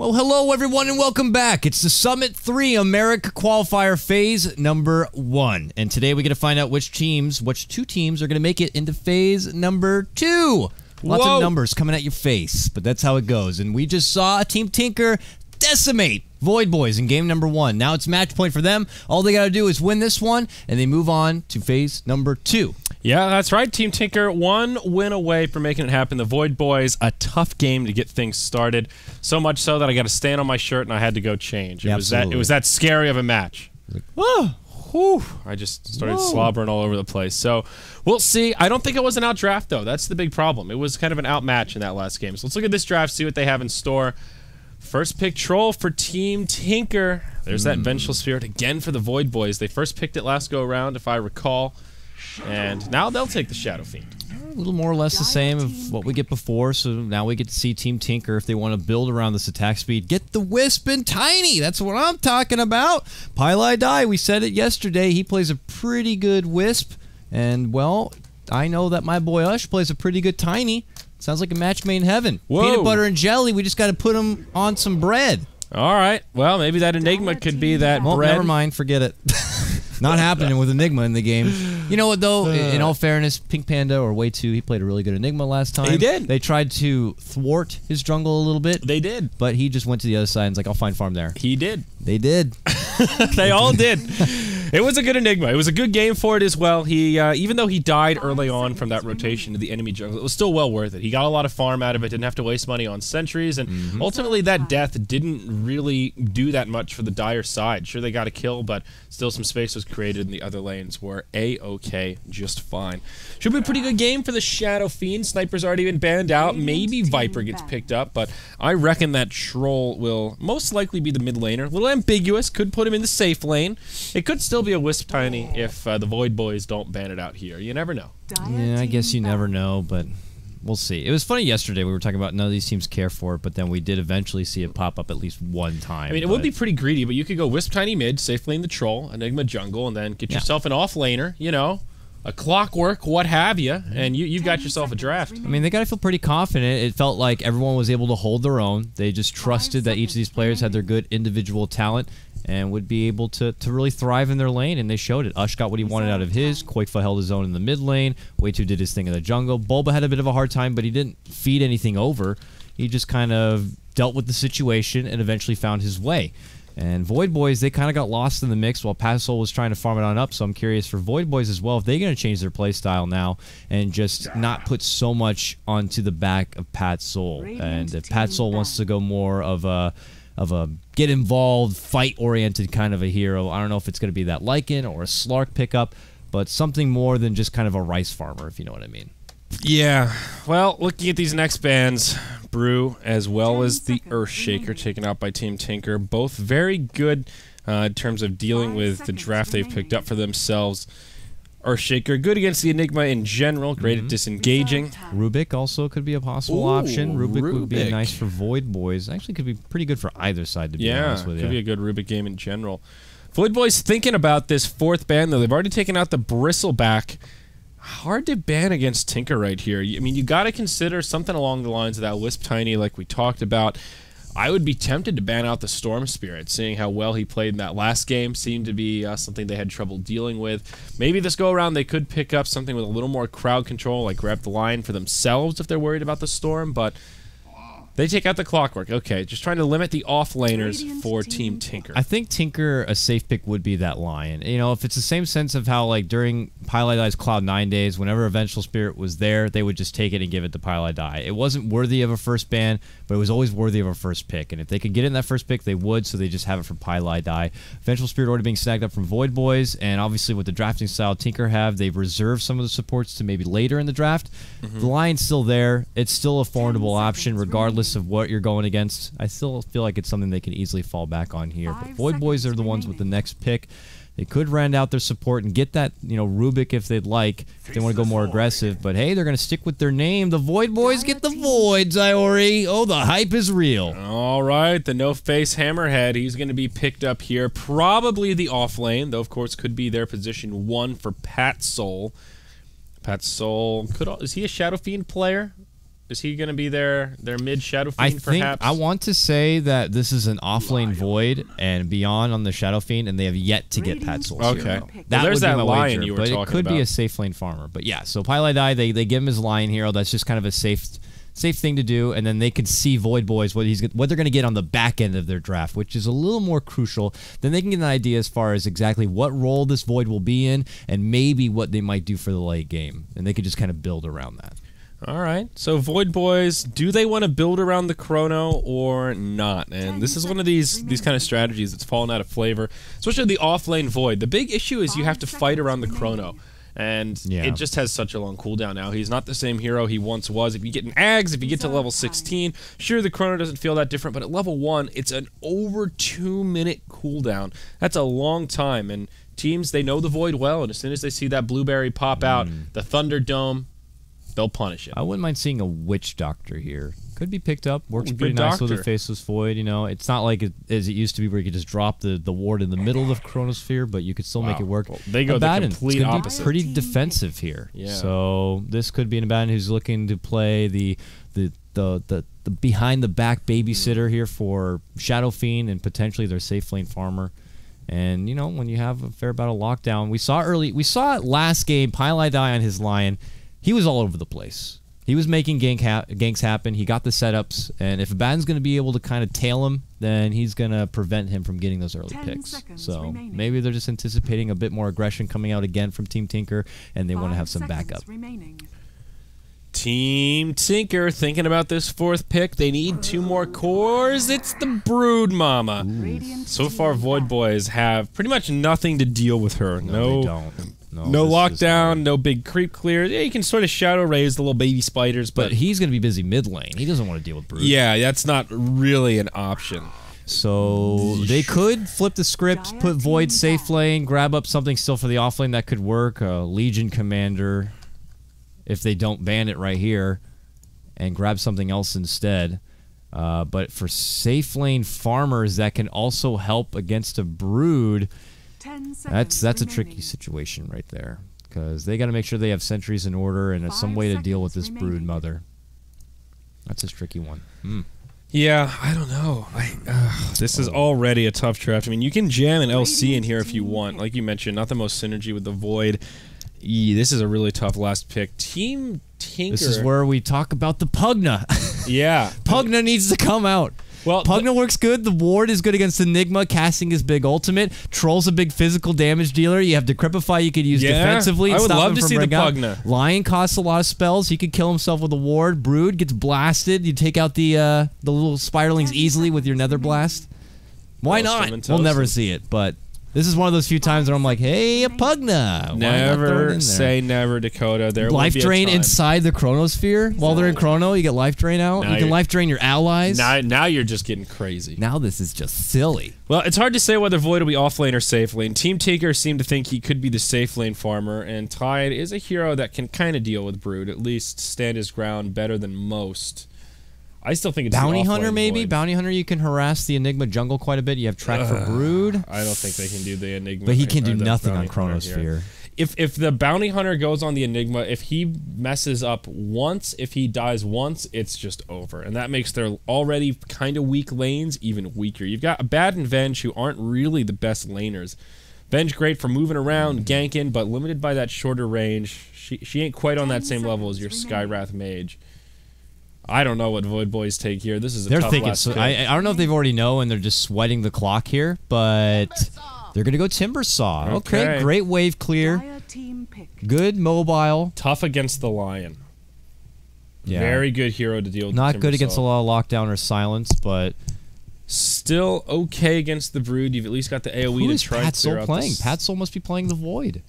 Well, hello everyone and welcome back. It's the Summit 3 America Qualifier Phase number 1. And today we get to find out which two teams are going to make it into Phase number 2. Lots of numbers coming at your face, but that's how it goes. And we just saw Team Tinker decimate Voidboys in game number 1. Now it's match point for them. All they got to do is win this one, and they move on to Phase number 2. Yeah, that's right. Team Tinker, one win away from making it happen. The Voidboys, a tough game to get things started. So much so that I got a stain on my shirt and I had to go change. It was that scary of a match. Like, oh. Whew, I just started slobbering all over the place. So we'll see. I don't think it was an out draft, though. That's the big problem. It was kind of an outmatch in that last game. So let's look at this draft, see what they have in store. First pick troll for Team Tinker. There's that Vengeful Spirit again for the Voidboys. They first picked it last go around, if I recall. And now they'll take the Shadow Fiend. A little more or less the same of what we get before, so now we get to see Team Tinker if they want to build around this attack speed. Get the Wisp and Tiny! That's what I'm talking about! KotLGuy, we said it yesterday, he plays a pretty good Wisp, and, well, I know that my boy Ush plays a pretty good Tiny. Sounds like a match made in heaven. Whoa. Peanut butter and jelly, we just got to put them on some bread. Alright, well, maybe that Enigma could be that bread. Never mind, forget it. Not happening with Enigma in the game. You know what, though? In all fairness, Pink Panda, or Way 2, he played a really good Enigma last time. He did. They tried to thwart his jungle a little bit. They did. But he just went to the other side and was like, I'll find farm there. He did. They did. They all did. It was a good Enigma. It was a good game for it as well. He, even though he died early on from that rotation to the enemy jungle, it was still well worth it. He got a lot of farm out of it, didn't have to waste money on sentries, and ultimately that death didn't really do that much for the dire side. Sure, they got a kill, but still some space was created in the other lanes were A-okay, just fine. Should be a pretty good game for the Shadow Fiend. Sniper's already been banned out. Maybe Viper gets picked up, but I reckon that Troll will most likely be the mid laner. A little ambiguous, could put him in the safe lane. It could still be a Wisp Tiny if the Voidboys don't ban it out here. You never know. Yeah, I guess you never know, but we'll see. It was funny yesterday, we were talking about none of these teams care for it, but then we did eventually see it pop up at least one time. I mean, it would be pretty greedy, but you could go Wisp Tiny mid, safe lane the Troll, Enigma jungle, and then get yourself an off laner, you know, a Clockwork, what have you, and you've got yourself a draft. I mean, they got to feel pretty confident. It felt like everyone was able to hold their own. They just trusted that each of these players had their good individual talent and would be able to really thrive in their lane, and they showed it. Ush got what he wanted out of his. Koikfa held his own in the mid lane. Way2 did his thing in the jungle. Bulba had a bit of a hard time, but he didn't feed anything over. He just kind of dealt with the situation and eventually found his way. And Voidboys, they kind of got lost in the mix while Patsol was trying to farm it on up, so I'm curious for Voidboys as well if they're going to change their playstyle now and just not put so much onto the back of Patsol. And if Patsol wants to go more of a get involved, fight-oriented kind of a hero, I don't know if it's going to be that Lycan or a Slark pickup, but something more than just kind of a rice farmer, if you know what I mean. Yeah, well, looking at these next bans, Brew as well as the Earthshaker taken out by Team Tinker, both very good in terms of dealing with the draft they've picked up for themselves. Earthshaker, good against the Enigma in general, great at disengaging. Rubik also could be a possible option. Rubik would be nice for Voidboys. Actually could be pretty good for either side, to be honest with you. Yeah, could be a good Rubik game in general. Voidboys thinking about this fourth ban, though. They've already taken out the Bristleback. Hard to ban against Tinker right here. I mean, you got to consider something along the lines of that Wisp Tiny like we talked about. I would be tempted to ban out the Storm Spirit, seeing how well he played in that last game. Seemed to be something they had trouble dealing with. Maybe this go-around they could pick up something with a little more crowd control, like grab the line for themselves if they're worried about the Storm, but they take out the Clockwork. Okay, just trying to limit the off-laners for Team Tinker. I think Tinker, a safe pick would be that Lion. You know, if it's the same sense of how, like, during KotLGuy's Cloud9 days, whenever a Vengeful Spirit was there, they would just take it and give it to KotLGuy. It wasn't worthy of a first ban, but it was always worthy of a first pick. And if they could get it in that first pick, they would, so they just have it for KotLGuy. Vengeful Spirit already being snagged up from Voidboys, and obviously with the drafting style Tinker have, they've reserved some of the supports to maybe later in the draft. The Lion's still there. It's still a formidable option, regardless of what you're going against. I still feel like it's something they can easily fall back on here. But Voidboys are the ones with the next pick. They could round out their support and get that, you know, Rubik if they'd like, if they want to go more aggressive. But hey, they're going to stick with their name. The Voidboys get the Void, Zyori. Oh, the hype is real. All right, the no-face Hammerhead. He's going to be picked up here. Probably the off lane, though, of course, could be their position 1 for Patsol. Patsol, is he a Shadow Fiend player? Is he going to be their mid Shadow I Fiend, think perhaps? I want to say that this is an offlane Void and beyond on the Shadow Fiend, and they have yet to get Patsol's Okay. hero. Well, That there's would be that my lion wager, you were but talking it could be about. a safe lane farmer. But yeah, so KotLGuy, they give him his lion hero. That's just kind of a safe thing to do, and then they could see Voidboys what they're going to get on the back end of their draft, which is a little more crucial. Then they can get an idea as far as exactly what role this Void will be in, and maybe what they might do for the late game, and they could just kind of build around that. All right. So Voidboys, do they want to build around the Chrono or not? And this is one of these kind of strategies that's fallen out of flavor, especially the off-lane Void. The big issue is you have to fight around the Chrono. And it just has such a long cooldown now. He's not the same hero he once was. If you get an Ags, if you get to level 16, sure, the Chrono doesn't feel that different, but at level 1, it's an over 2-minute cooldown. That's a long time, and teams, they know the Void well, and as soon as they see that Blueberry pop out, the Thunderdome, they'll punish it. I wouldn't mind seeing a Witch Doctor here. Could be picked up. Works Good pretty nice with doctor. a Faceless Void. You know, it's not like as it used to be where you could just drop the ward in the middle of the Chronosphere, but you could still make it work. Well, they go the Abaddon, complete it's gonna opposite. be pretty defensive here. Yeah. So this could be an Abaddon who's looking to play the behind the back babysitter here for Shadow Fiend and potentially their safe lane farmer. And you know, when you have a fair battle lockdown, we saw it last game. KotLGuy on his Lion, he was all over the place. He was making ganks happen. He got the setups, and if Abaddon's going to be able to kind of tail him, then he's going to prevent him from getting those early picks. So maybe they're just anticipating a bit more aggression coming out again from Team Tinker, and they want to have some backup. Team Tinker thinking about this 4th pick. They need 2 more cores. It's the Brood Mama. So far, Voidboys have pretty much nothing to deal with her. No, they don't. No lockdown, no big creep clear. Yeah, you can sort of shadow raise the little baby spiders, but he's going to be busy mid lane. He doesn't want to deal with Brood. Yeah, that's not really an option. So they could flip the script, put Void safe lane, grab up something still for the off lane that could work. Legion Commander, if they don't ban it right here, and grab something else instead. But for safe lane farmers that can also help against a Brood, that's a tricky situation right there, because they got to make sure they have sentries in order and some way to deal with this Brood Mother. That's a tricky one. Yeah, I don't know. This is already a tough draft. I mean, you can jam an LC in here if you want. Like you mentioned, not the most synergy with the Void. This is a really tough last pick. Team Tinker. This is where we talk about the Pugna. Yeah. Pugna needs to come out. Well, Pugna works good. The ward is good against Enigma. Casting his big ultimate. Troll's a big physical damage dealer. You have Decrepify you could use defensively. And I would stop love him to from see the running out. Pugna. Lion costs a lot of spells. He could kill himself with a ward. Brood gets blasted. You take out the little Spiderlings easily with your Nether Blast. Why not? We'll never see it, but this is one of those few times where I'm like, hey, a Pugna. Never say never, Dakota. There life will be drain a time. inside the Chronosphere. While they're in Chrono, you get life drain out. Now you can life drain your allies. Now you're just getting crazy. Now this is just silly. Well, it's hard to say whether Void will be off lane or safe lane. Team Tinker seemed to think he could be the safe lane farmer, and Tide is a hero that can kind of deal with Brood, at least stand his ground better than most. I still think it's Bounty the Hunter, off-lane maybe? Void. Bounty Hunter, you can harass the Enigma jungle quite a bit. You have track for Brood. I don't think they can do the Enigma. But he can do or the nothing on Bounty Hunter here. Chronosphere. If the Bounty Hunter goes on the Enigma, if he messes up once, if he dies once, it's just over. And that makes their already kind of weak lanes even weaker. You've got Abad and Venge who aren't really the best laners. Venge great for moving around, ganking, but limited by that shorter range. She ain't quite on that same level as your Skywrath Mage. I don't know what Voidboys take here. This is a tough last pick. I don't know if they've already know and they're just sweating the clock here, but they're going to go Timbersaw. Okay, great wave clear. Good mobile. Tough against the Lion. Yeah. Very good hero to deal with. Not good against a lot of lockdown or silence, but still okay against the Brood. You've at least got the AoE to try and clear out. playing? Patsoul must be playing the Void.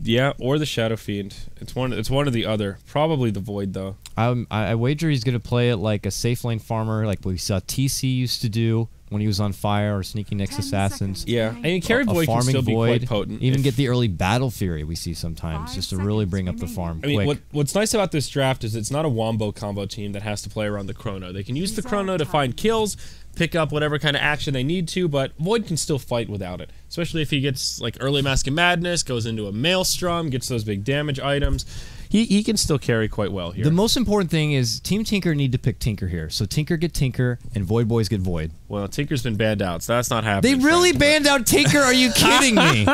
Yeah, or the Shadow Fiend. It's one or the other. Probably the Void though. I wager he's going to play it like a safe lane farmer, like we saw TC used to do when he was on fire or sneaking next assassins. Yeah, I mean, Carry Void can still be quite potent. Even get the early Battle Fury we see sometimes, just to really bring up the farm quick. I mean, what's nice about this draft is it's not a wombo combo team that has to play around the Chrono. They can use the Chrono to find kills, pick up whatever kind of action they need to, but Void can still fight without it. Especially if he gets like early Mask of Madness, goes into a Maelstrom, gets those big damage items. he can still carry quite well here. The most important thing is Team Tinker need to pick Tinker here. So Tinker get Tinker, and Voidboys get Void. Well, Tinker's been banned out, so that's not happening. They really banned out Tinker? Are you kidding me?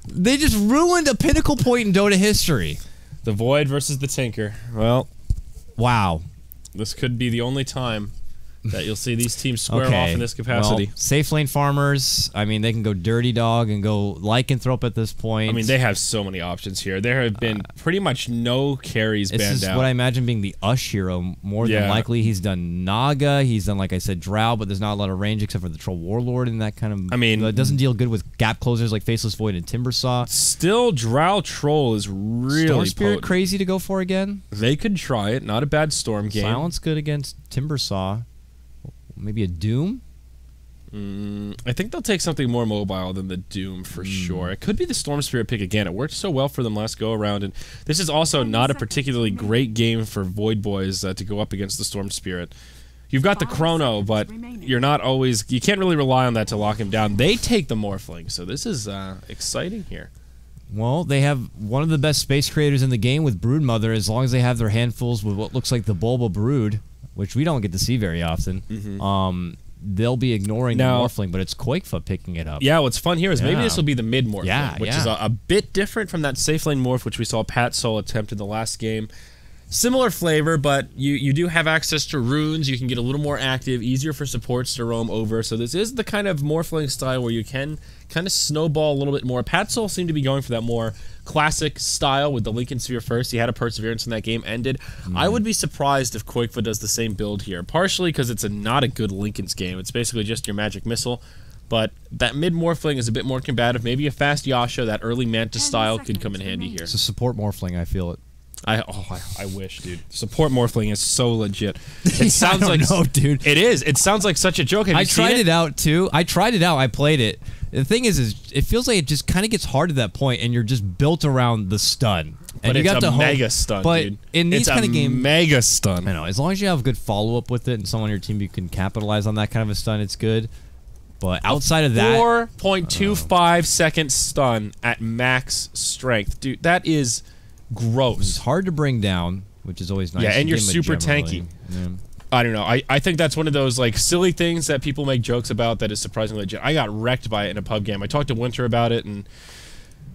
They just ruined a pinnacle point in Dota history. The Void versus the Tinker. Well, wow. This could be the only time that you'll see these teams square off in this capacity. Well, safe lane farmers, I mean, they can go Dirty Dog and go Lycanthrope at this point. I mean, they have so many options here. There have been pretty much no carries banned out. This is what I imagine being the Ush hero more than likely. He's done Naga, he's done, like I said, Drow, but there's not a lot of range except for the Troll Warlord and that kind of... I mean... It doesn't deal good with gap closers like Faceless Void and Timbersaw. Still, Drow Troll is really Storm Spirit potent. crazy to go for again? They could try it. Not a bad Storm game. Silence good against Timbersaw. Maybe a Doom? I think they'll take something more mobile than the Doom for sure. It could be the Storm Spirit pick again. It worked so well for them last go around, and this is also not a particularly great game for Voidboys to go up against the Storm Spirit. You've got the Chrono, but you're not always... You can't really rely on that to lock him down. They take the Morphling, so this is exciting here. Well, they have one of the best space creators in the game with Broodmother, as long as they have their handfuls with what looks like the Bulba Brood, which we don't get to see very often. They'll be ignoring the Morphling, but it's Quakefa picking it up. Yeah, what's fun here is maybe this will be the mid Morphling, which is a bit different from that safe lane morph, which we saw Pat Sol attempt in the last game. Similar flavor, but you do have access to runes. You can get a little more active, easier for supports to roam over. So this is the kind of Morphling style where you can kind of snowball a little bit more. Pat Sol seemed to be going for that more classic style with the Lincoln Sphere first. He had a Perseverance when that game ended. I would be surprised if Quakefa does the same build here, partially because it's not a good Lincoln's game. It's basically just your magic missile. But that mid Morphling is a bit more combative. Maybe a fast Yasha, that early Mantis style, could come in handy here. It's a support Morphling, I feel it. I wish, dude. Support Morphling is so legit. It sounds like no, dude. It is. It sounds like such a joke. Have you seen tried it out too. I tried it out. I played it. The thing is it feels like it just kind of gets hard at that point, and you're just built around the stun. And but you it's got a to mega stun, but dude. In these kind of games, mega stun. I know. As long as you have good follow up with it, and someone on your team you can capitalize on that kind of a stun, it's good. But outside of that, 4.25 second stun at max strength, dude. That is gross. It's hard to bring down, which is always nice. Yeah, and you're super tanky. Yeah. I don't know. I think that's one of those like silly things that people make jokes about that is surprisingly legit. I got wrecked by it in a pub game. I talked to Winter about it, and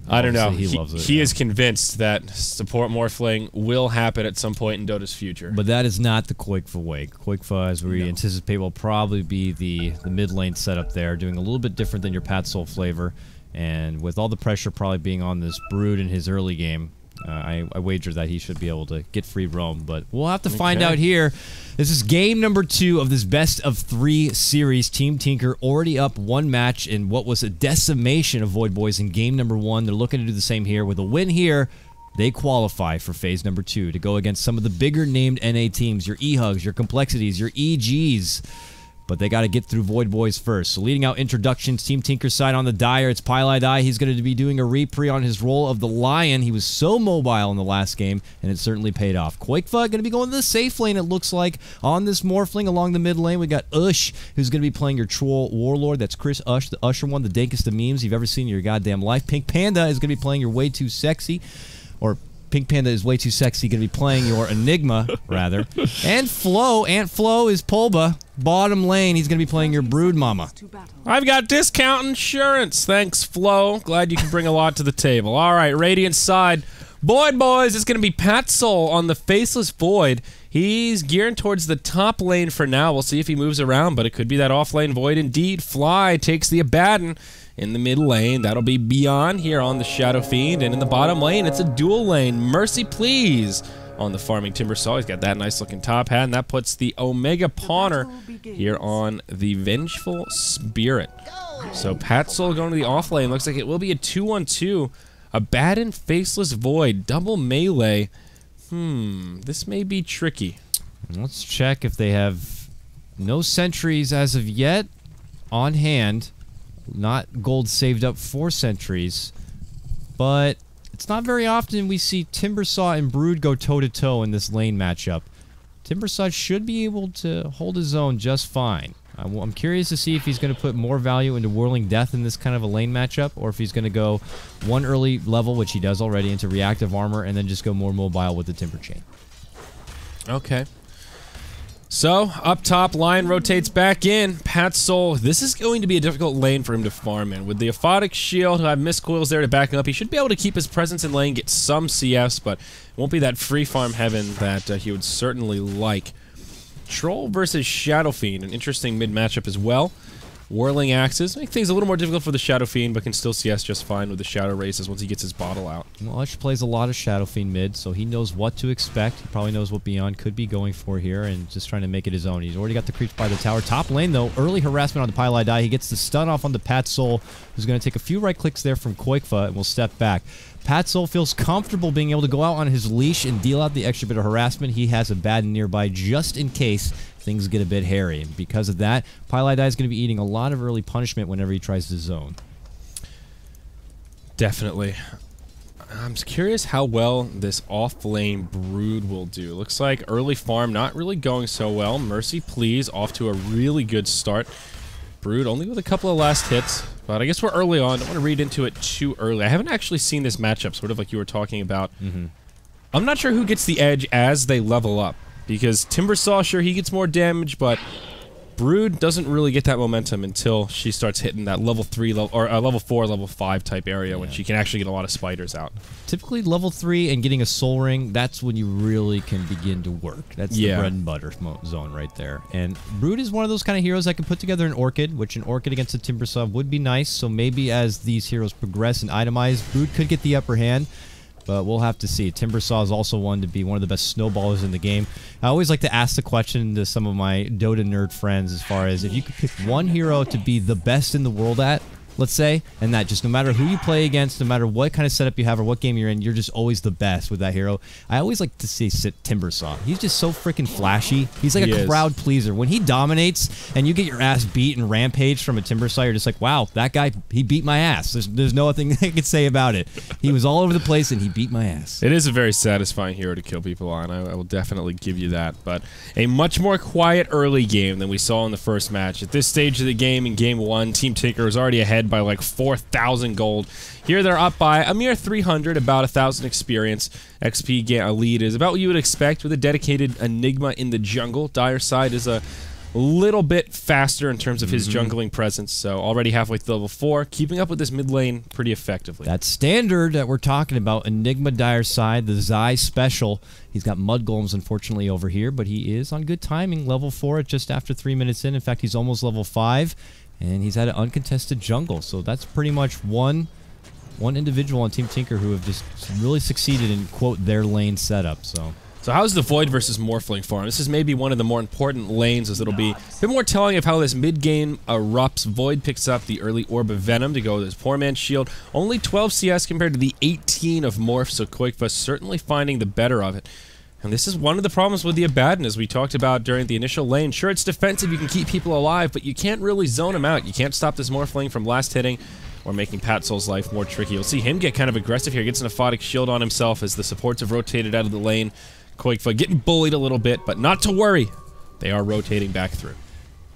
I don't know. He loves it. He is convinced that support Morphling will happen at some point in Dota's future. But that is not the Quakefa way. Quakefa, as we anticipate, will probably be the mid lane setup there, doing a little bit different than your Pat Sol flavor. And with all the pressure probably being on this Brood in his early game, I wager that he should be able to get free roam, but we'll have to find out here. This is game number 2 of this best of 3 series. Team Tinker already up 1 match in what was a decimation of Voidboys in game number 1. They're looking to do the same here. With a win here, they qualify for phase number 2 to go against some of the bigger named NA teams, your E-Hugs, your Complexities, your EGs. But they got to get through Voidboys first. So leading out introductions, Team Tinker's side on the Dire, it's Pylai. He's going to be doing a repre on his role of the Lion. He was so mobile in the last game, and it certainly paid off. Quakefa going to be going to the safe lane, it looks like, on this Morphling along the mid lane. We got Ush, who's going to be playing your Troll Warlord. That's Chris Ush, the Usher one, the dankest of memes you've ever seen in your goddamn life. Pink Panda is going to be playing your Way Too Sexy, or Pink Panda is Way Too Sexy, going to be playing your Enigma, rather. And Flo, Aunt Flo is Polba. Bottom lane, he's going to be playing your Brood Mama. I've got discount insurance. Thanks, Flo. Glad you can bring a lot to the table. All right, Radiant side. Voidboys, it's going to be Pat Sol on the Faceless Void. He's gearing towards the top lane for now. We'll see if he moves around, but it could be that off-lane Void indeed. Fly takes the Abaddon in the mid lane. That'll be Beyond here on the Shadow Fiend. And in the bottom lane, it's a dual lane. Mercy Please on the Farming Timbersaw. He's got that nice-looking top hat, and that puts the Omega Pawner here on the Vengeful Spirit. So Pat Sol going to the off lane. Looks like it will be a 2-on-2. Abaddon, Faceless Void, double melee. This may be tricky. Let's check if they have no sentries as of yet on hand. Not gold saved up for sentries, but it's not very often we see Timbersaw and Brood go toe-to-toe in this lane matchup. Timbersaw should be able to hold his own just fine. I'm curious to see if he's going to put more value into Whirling Death in this kind of a lane matchup, or if he's going to go one early level, which he does already, into Reactive Armor, and then just go more mobile with the Timber Chain. Okay. So, up top, Lion rotates back in. Pat Soul, this is going to be a difficult lane for him to farm in. With the Aphotic Shield, who have Mist Coils there to back him up, he should be able to keep his presence in lane, get some CS, but it won't be that free farm heaven that he would certainly like. Troll versus Shadow Fiend, an interesting mid matchup as well. Whirling Axes make things a little more difficult for the Shadow Fiend, but can still CS just fine with the Shadow Races once he gets his bottle out. Well, Ush plays a lot of Shadow Fiend mid, so he knows what to expect. He probably knows what Beyond could be going for here and just trying to make it his own. He's already got the creeps by the tower. Top lane, though, early harassment on the KotLGuy. He gets the stun off on the Pat Soul, who's going to take a few right clicks there from KotLGuy and will step back. Pat Soul feels comfortable being able to go out on his leash and deal out the extra bit of harassment. He has a bad nearby just in case things get a bit hairy. And because of that, KotLGuy is going to be eating a lot of early punishment whenever he tries to zone. Definitely. I'm curious how well this off-lane Brood will do. Looks like early farm not really going so well. Mercy Please off to a really good start. Brood only with a couple of last hits, but I guess we're early on. Don't want to read into it too early. I haven't actually seen this matchup, sort of like you were talking about. I'm not sure who gets the edge as they level up, because Timbersaw, sure, he gets more damage, but Brood doesn't really get that momentum until she starts hitting that level 3 or level 4, level 5 type area when she can actually get a lot of spiders out. Typically, level 3 and getting a Soul Ring, that's when you really can begin to work. That's the bread and butter zone right there. And Brood is one of those kind of heroes that can put together an Orchid, which an Orchid against a Timbersaw would be nice. So maybe as these heroes progress and itemize, Brood could get the upper hand. But we'll have to see. Timbersaw is also one to be one of the best snowballers in the game. I always like to ask the question to some of my Dota nerd friends as far as if you could pick one hero to be the best in the world at, let's say, and that just no matter who you play against, no matter what kind of setup you have or what game you're in, you're just always the best with that hero. I always like to say Timbersaw. He's just so freaking flashy. He's like a crowd pleaser. When he dominates and you get your ass beat and rampage from a Timbersaw, you're just like, wow, that guy, he beat my ass. There's no other thing I can say about it. He was all over the place and he beat my ass. It is a very satisfying hero to kill people on. I will definitely give you that. But a much more quiet early game than we saw in the first match. At this stage of the game, in Game 1, Team Tinker was already ahead by like 4,000 gold. Here they're up by a mere 300, about 1,000 experience. XP lead is about what you would expect with a dedicated Enigma in the jungle. Dire Side is a little bit faster in terms of his jungling presence, so already halfway through level 4, keeping up with this mid lane pretty effectively. That standard that we're talking about, Enigma Dire Side, the Zai special. He's got Mud Golems, unfortunately, over here, but he is on good timing, level 4 at just after 3 minutes in. In fact, he's almost level 5. And he's at an uncontested jungle, so that's pretty much one individual on Team Tinker who have just really succeeded in, quote, their lane setup. So how's the Void versus Morphling farm? This is maybe one of the more important lanes, as it'll be a bit more telling of how this mid-game erupts. Void picks up the early Orb of Venom to go with his Poor Man's Shield. Only 12 CS compared to the 18 of Morph, so KotLGuy certainly finding the better of it. And this is one of the problems with the Abaddon, as we talked about during the initial lane. Sure, it's defensive, you can keep people alive, but you can't really zone them out. You can't stop this Morphling from last hitting or making Pat Soul's life more tricky. You'll see him get kind of aggressive here. Gets an Aphotic Shield on himself as the supports have rotated out of the lane. KotLGuy getting bullied a little bit, but not to worry. They are rotating back through.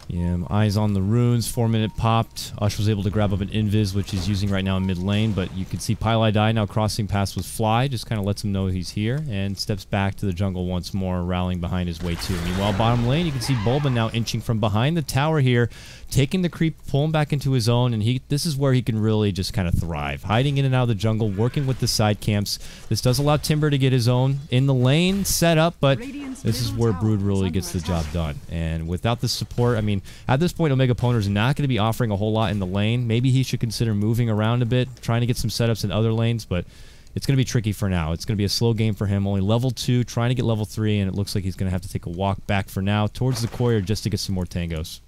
Yeah, eyes on the runes, 4-minute popped. Ush was able to grab up an Invis, which he's using right now in mid lane, but you can see KotLGuy now crossing past with Fly, just kind of lets him know he's here, and steps back to the jungle once more, rallying behind his way too. Meanwhile, bottom lane, you can see Bulba now inching from behind the tower here, taking the creep, pulling back into his own, and this is where he can really just kind of thrive. Hiding in and out of the jungle, working with the side camps. This does allow Timber to get his own in the lane set up, but this is where Brood really gets the job done. And without the support, I mean, at this point, Omega Poner's not going to be offering a whole lot in the lane. Maybe he should consider moving around a bit, trying to get some setups in other lanes, but it's going to be tricky for now. It's going to be a slow game for him. Only level 2, trying to get level 3, and it looks like he's going to have to take a walk back for now towards the courier just to get some more tangos.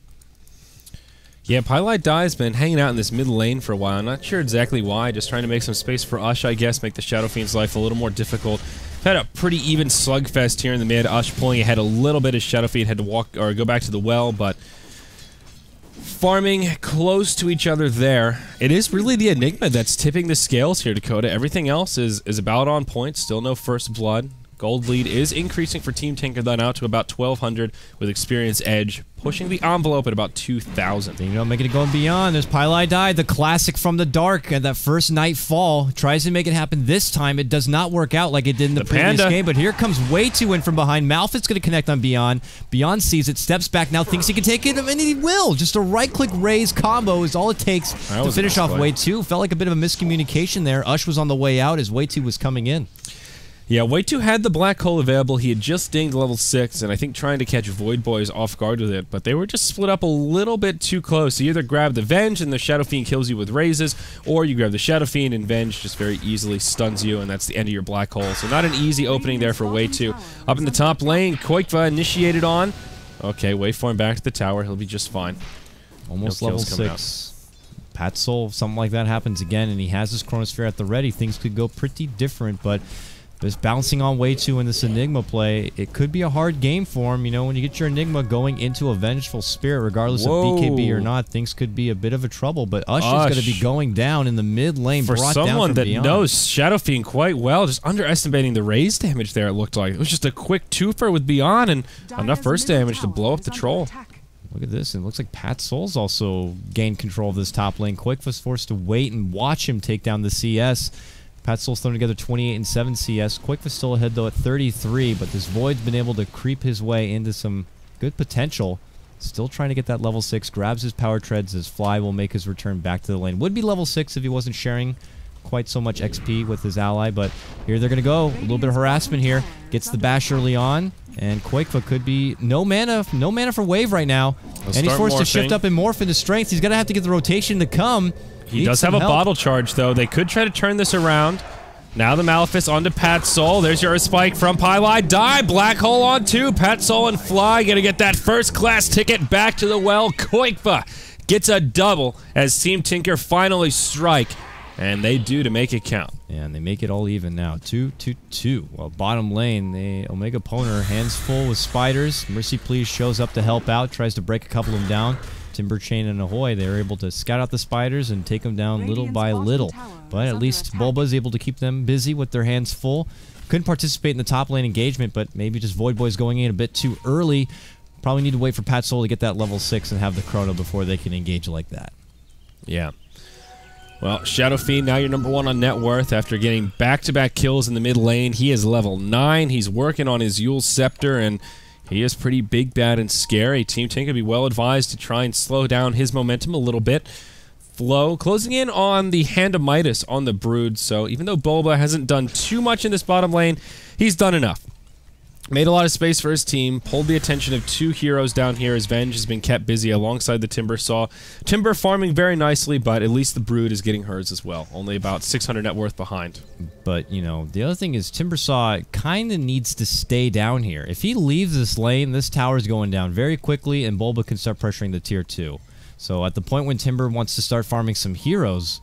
Yeah, KotLGuy has been hanging out in this mid lane for a while. I'm not sure exactly why. Just trying to make some space for Ush, I guess, make the Shadow Fiend's life a little more difficult. Had a pretty even slugfest here in the mid. Ush pulling ahead a little bit as Shadow Fiend had to walk or go back to the well, but farming close to each other there. It is really the Enigma that's tipping the scales here, Dakota. Everything else is about on point. Still no first blood. Gold lead is increasing for Team Tinker, though, now to about 1,200 with Experience Edge, pushing the envelope at about 2,000. You know, making it going beyond. There's KotLGuy, the classic from the dark, and that first Nightfall tries to make it happen this time. It does not work out like it did in the previous game, but here comes way too in from behind. Malphite's going to connect on Beyond. Beyond sees it, steps back now, thinks he can take it, and he will. Just a right-click raise combo is all it takes to finish off Way 2. Felt like a bit of a miscommunication there. Ush was on the way out as Way 2 was coming in. Yeah, Way 2 had the black hole available. He had just dinged level 6, and I think trying to catch Voidboys off guard with it, but they were just split up a little bit too close. You either grab the Venge and the Shadow Fiend kills you with raises, or you grab the Shadow Fiend and Venge just very easily stuns you, and that's the end of your black hole. So not an easy opening there for Way 2. Up in the top lane, KotLGuy initiated on. Okay, Waveform back to the tower. He'll be just fine. Almost level 6. Pat Soul, something like that happens again, and he has his Chronosphere at the ready. Things could go pretty different, but just bouncing on Way 2 in this Enigma play, it could be a hard game for him. You know, when you get your Enigma going into a Vengeful Spirit, regardless of BKB or not, things could be a bit of a trouble. But Ush is going to be going down in the mid lane. For someone that knows Shadow Fiend quite well, just underestimating the raise damage there, it looked like. It was just a quick twofer with Beyond and enough burst damage to blow up the troll. Look at this, and it looks like Pat Soul's also gained control of this top lane. Quick was forced to wait and watch him take down the CS. Pat Soul's thrown together 28 and 7 CS. Quick was still ahead, though, at 33, but this Void's been able to creep his way into some good potential. Still trying to get that level 6. Grabs his power treads as Fly will make his return back to the lane. Would be level 6 if he wasn't sharing quite so much XP with his ally, but here they're going to go. A little bit of harassment here. Gets the bash early on, and Quakefoot could be no mana for Wave right now. And he's forced to shift up and morph into Strength. He's going to have to get the rotation to come. He does have a bottle charge, though. They could try to turn this around. Now the Malefice onto Pat Soul. There's your spike from KotLGuy. Black hole on 2. Pat Soul and Fly gonna get that first class ticket back to the well. KotLGuy gets a double as Team Tinker finally strike. And they do to make it count. Yeah, and they make it all even now. 2-2-2. Well, bottom lane, the Omega Poner, hands full with spiders. Mercy Please shows up to help out, tries to break a couple of them down. Timber Chain and Ahoy, they're able to scout out the spiders and take them down little by little. But at least Bulba is able to keep them busy with their hands full. Couldn't participate in the top lane engagement, but maybe just Voidboys going in a bit too early. Probably need to wait for Pat Soul to get that level 6 and have the chrono before they can engage like that. Yeah. Well, Shadow Fiend, now you're #1 on net worth after getting back-to-back kills in the mid lane. He is level 9. He's working on his Yule Scepter, and he is pretty big, bad, and scary. Team Tinker would be well advised to try and slow down his momentum a little bit. Flow closing in on the Hand of Midas on the Brood, so even though Bulba hasn't done too much in this bottom lane, he's done enough. Made a lot of space for his team, pulled the attention of 2 heroes down here as Venge has been kept busy alongside the Timber Saw. Timber farming very nicely, but at least the Brood is getting hers as well. Only about 600 net worth behind. But, you know, the other thing is Timber Saw kind of needs to stay down here. If he leaves this lane, this tower is going down very quickly, and Bulba can start pressuring the tier 2. So at the point when Timber wants to start farming some heroes,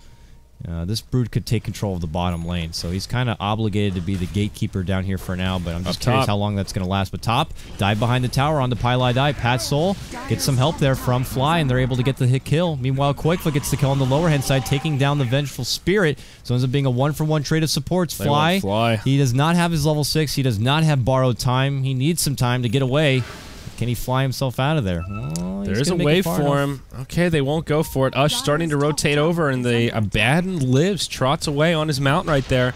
this Brood could take control of the bottom lane, so he's kind of obligated to be the gatekeeper down here for now, but I'm just curious how long that's going to last. But top, dive behind the tower onto KotLGuy. Pat Soul gets some help there from Fly, and they're able to get the hit kill. Meanwhile, Quakefoot gets the kill on the lower hand side, taking down the Vengeful Spirit, so it ends up being a 1-for-1 trade of supports. Fly, he does not have his level 6, he does not have borrowed time, he needs some time to get away. Can he fly himself out of there? Well, there is a wave for him. Okay, they won't go for it. Ush starting to rotate over, and the Abaddon lives, trots away on his mount right there.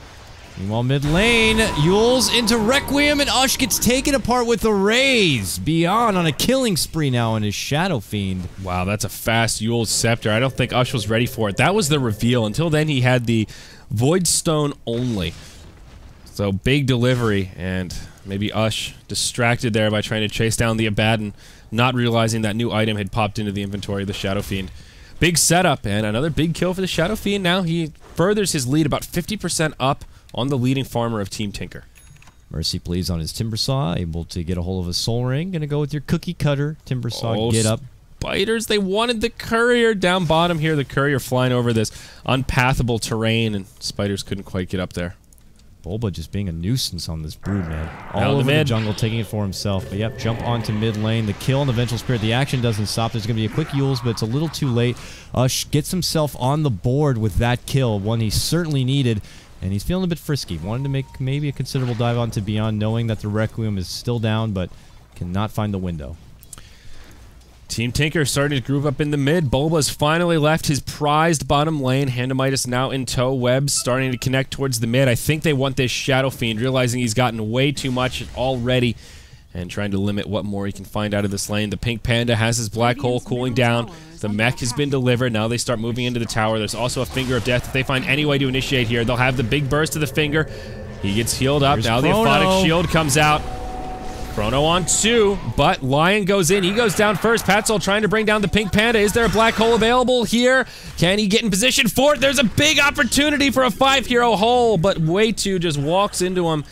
Meanwhile, mid lane, Yule's into Requiem, and Ush gets taken apart with a raise. Beyond on a killing spree now on his Shadow Fiend. Wow, that's a fast Yule's Scepter. I don't think Ush was ready for it. That was the reveal. Until then, he had the Void Stone only. So, big delivery, and maybe Ush distracted there by trying to chase down the Abaddon, not realizing that new item had popped into the inventory of the Shadow Fiend. Big setup, and another big kill for the Shadow Fiend. Now he furthers his lead about 50% up on the leading farmer of Team Tinker. Mercy Please on his Timber Saw, able to get a hold of a Soul Ring. Gonna go with your Cookie Cutter, Timber Saw, get up. Spiders, they wanted the Courier down bottom here. The Courier flying over this unpathable terrain, and Spiders couldn't quite get up there. Bulba just being a nuisance on this Brood, man. All over the jungle, taking it for himself. But yep, jump onto mid lane. The kill on the Vengeful Spirit. The action doesn't stop. There's going to be a quick Yules, but it's a little too late. Ush gets himself on the board with that kill, one he certainly needed. And he's feeling a bit frisky. Wanted to make maybe a considerable dive onto Beyond, knowing that the Requiem is still down, but cannot find the window. Team Tinker starting to group up in the mid. Bulba's finally left his prized bottom lane. Handamitis now in tow. Webb's starting to connect towards the mid. I think they want this Shadow Fiend, realizing he's gotten way too much already and trying to limit what more he can find out of this lane. The Pink Panda has his Black Hole cooling down. The mech has been delivered. Now they start moving into the tower. There's also a Finger of Death. If they find any way to initiate here, they'll have the big burst of the Finger. He gets healed up. Here's now the Chrono. Aphotic Shield comes out. Chrono on 2, but Lion goes in. He goes down first. Patzol trying to bring down the Pink Panda. Is there a Black Hole available here? Can he get in position for it? There's a big opportunity for a 5-hero hole, but Way2 just walks into him,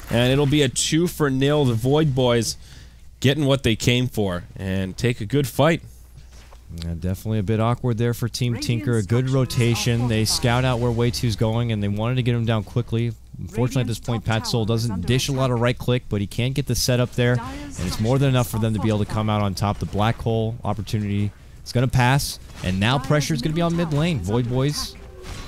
and it'll be a 2-0. The Voidboys getting what they came for and take a good fight. Yeah, definitely a bit awkward there for Team Tinker. A good rotation. They scout out where Way2's going, and they wanted to get him down quickly. Unfortunately, at this point, Patzol doesn't dish a lot of right-click, but he can get the setup there, and it's more than enough for them to be able to come out on top. The Black Hole opportunity is going to pass, and now pressure is going to be on mid lane. Voidboys